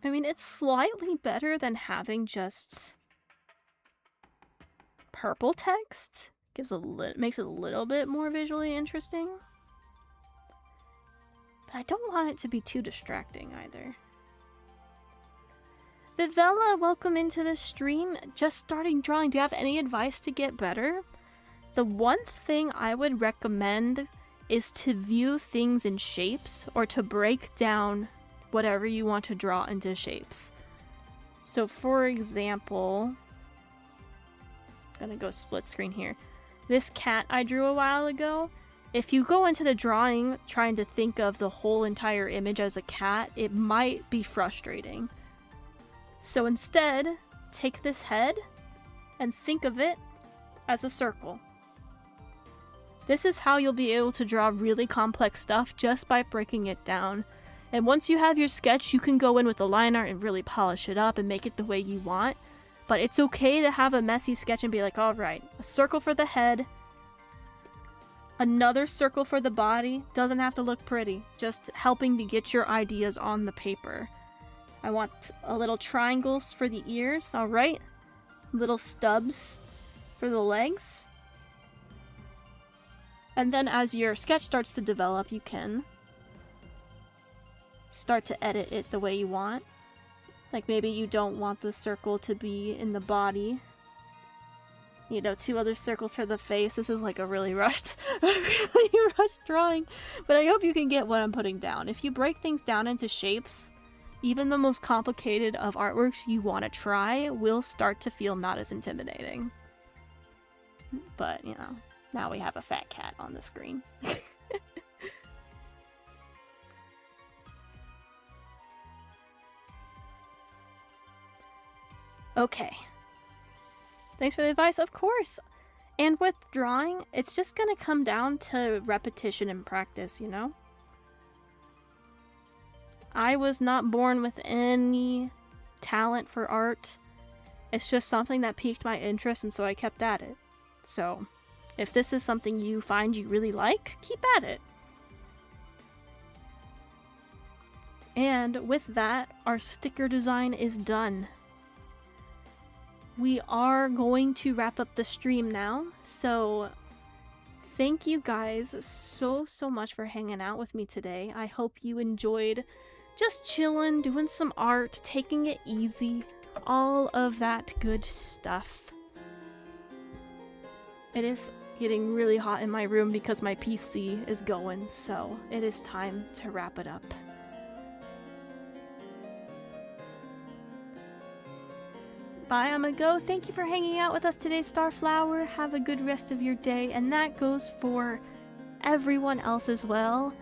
I mean, it's slightly better than having just purple text. Makes it a little bit more visually interesting. But I don't want it to be too distracting either. Vivella, welcome into the stream. Just starting drawing. Do you have any advice to get better? The one thing I would recommend is to view things in shapes, or to break down whatever you want to draw into shapes. So for example, I'm gonna go split screen here. This cat I drew a while ago, if you go into the drawing trying to think of the whole entire image as a cat, it might be frustrating. So instead, take this head and think of it as a circle. This is how you'll be able to draw really complex stuff just by breaking it down. And once you have your sketch, you can go in with the line art and really polish it up and make it the way you want. But it's okay to have a messy sketch and be like, alright, a circle for the head, another circle for the body. Doesn't have to look pretty, just helping to get your ideas on the paper. I want a little triangles for the ears, alright. Little stubs for the legs. And then as your sketch starts to develop, you can start to edit it the way you want. Like maybe you don't want the circle to be in the body. You know, 2 other circles for the face. This is like a really rushed drawing. But I hope you can get what I'm putting down. If you break things down into shapes, even the most complicated of artworks you want to try will start to feel not as intimidating. but, you know, now we have a fat cat on the screen. Okay. Thanks for the advice, of course. And with drawing, it's just gonna come down to repetition and practice, you know? I was not born with any talent for art. It's just something that piqued my interest, and so I kept at it. So, if this is something you find you really like, keep at it. And with that, our sticker design is done. We are going to wrap up the stream now, so thank you guys so much for hanging out with me today. I hope you enjoyed just chilling, doing some art, taking it easy, all of that good stuff. It is getting really hot in my room because my PC is going, so it is time to wrap it up. Bye, I'm gonna go. Thank you for hanging out with us today, Starflower. Have a good rest of your day, and that goes for everyone else as well.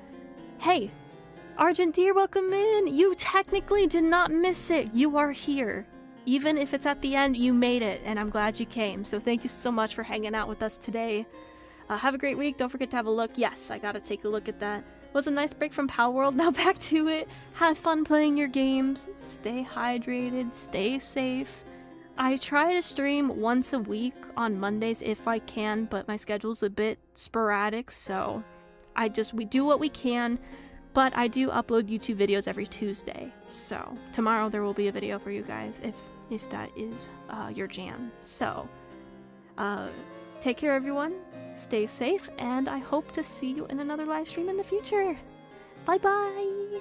Hey, Argent Deer, welcome in. You technically did not miss it. You are here. Even if it's at the end, you made it, and I'm glad you came. So thank you so much for hanging out with us today. Have a great week. Don't forget to have a look. Yes, I gotta take a look at that. Was a nice break from Power World. Now back to it. Have fun playing your games. Stay hydrated. Stay safe. I try to stream once a week on Mondays if I can, but my schedule's a bit sporadic, so we do what we can, but I do upload YouTube videos every Tuesday. So tomorrow there will be a video for you guys if that is your jam. So take care everyone, stay safe, and I hope to see you in another live stream in the future. Bye bye!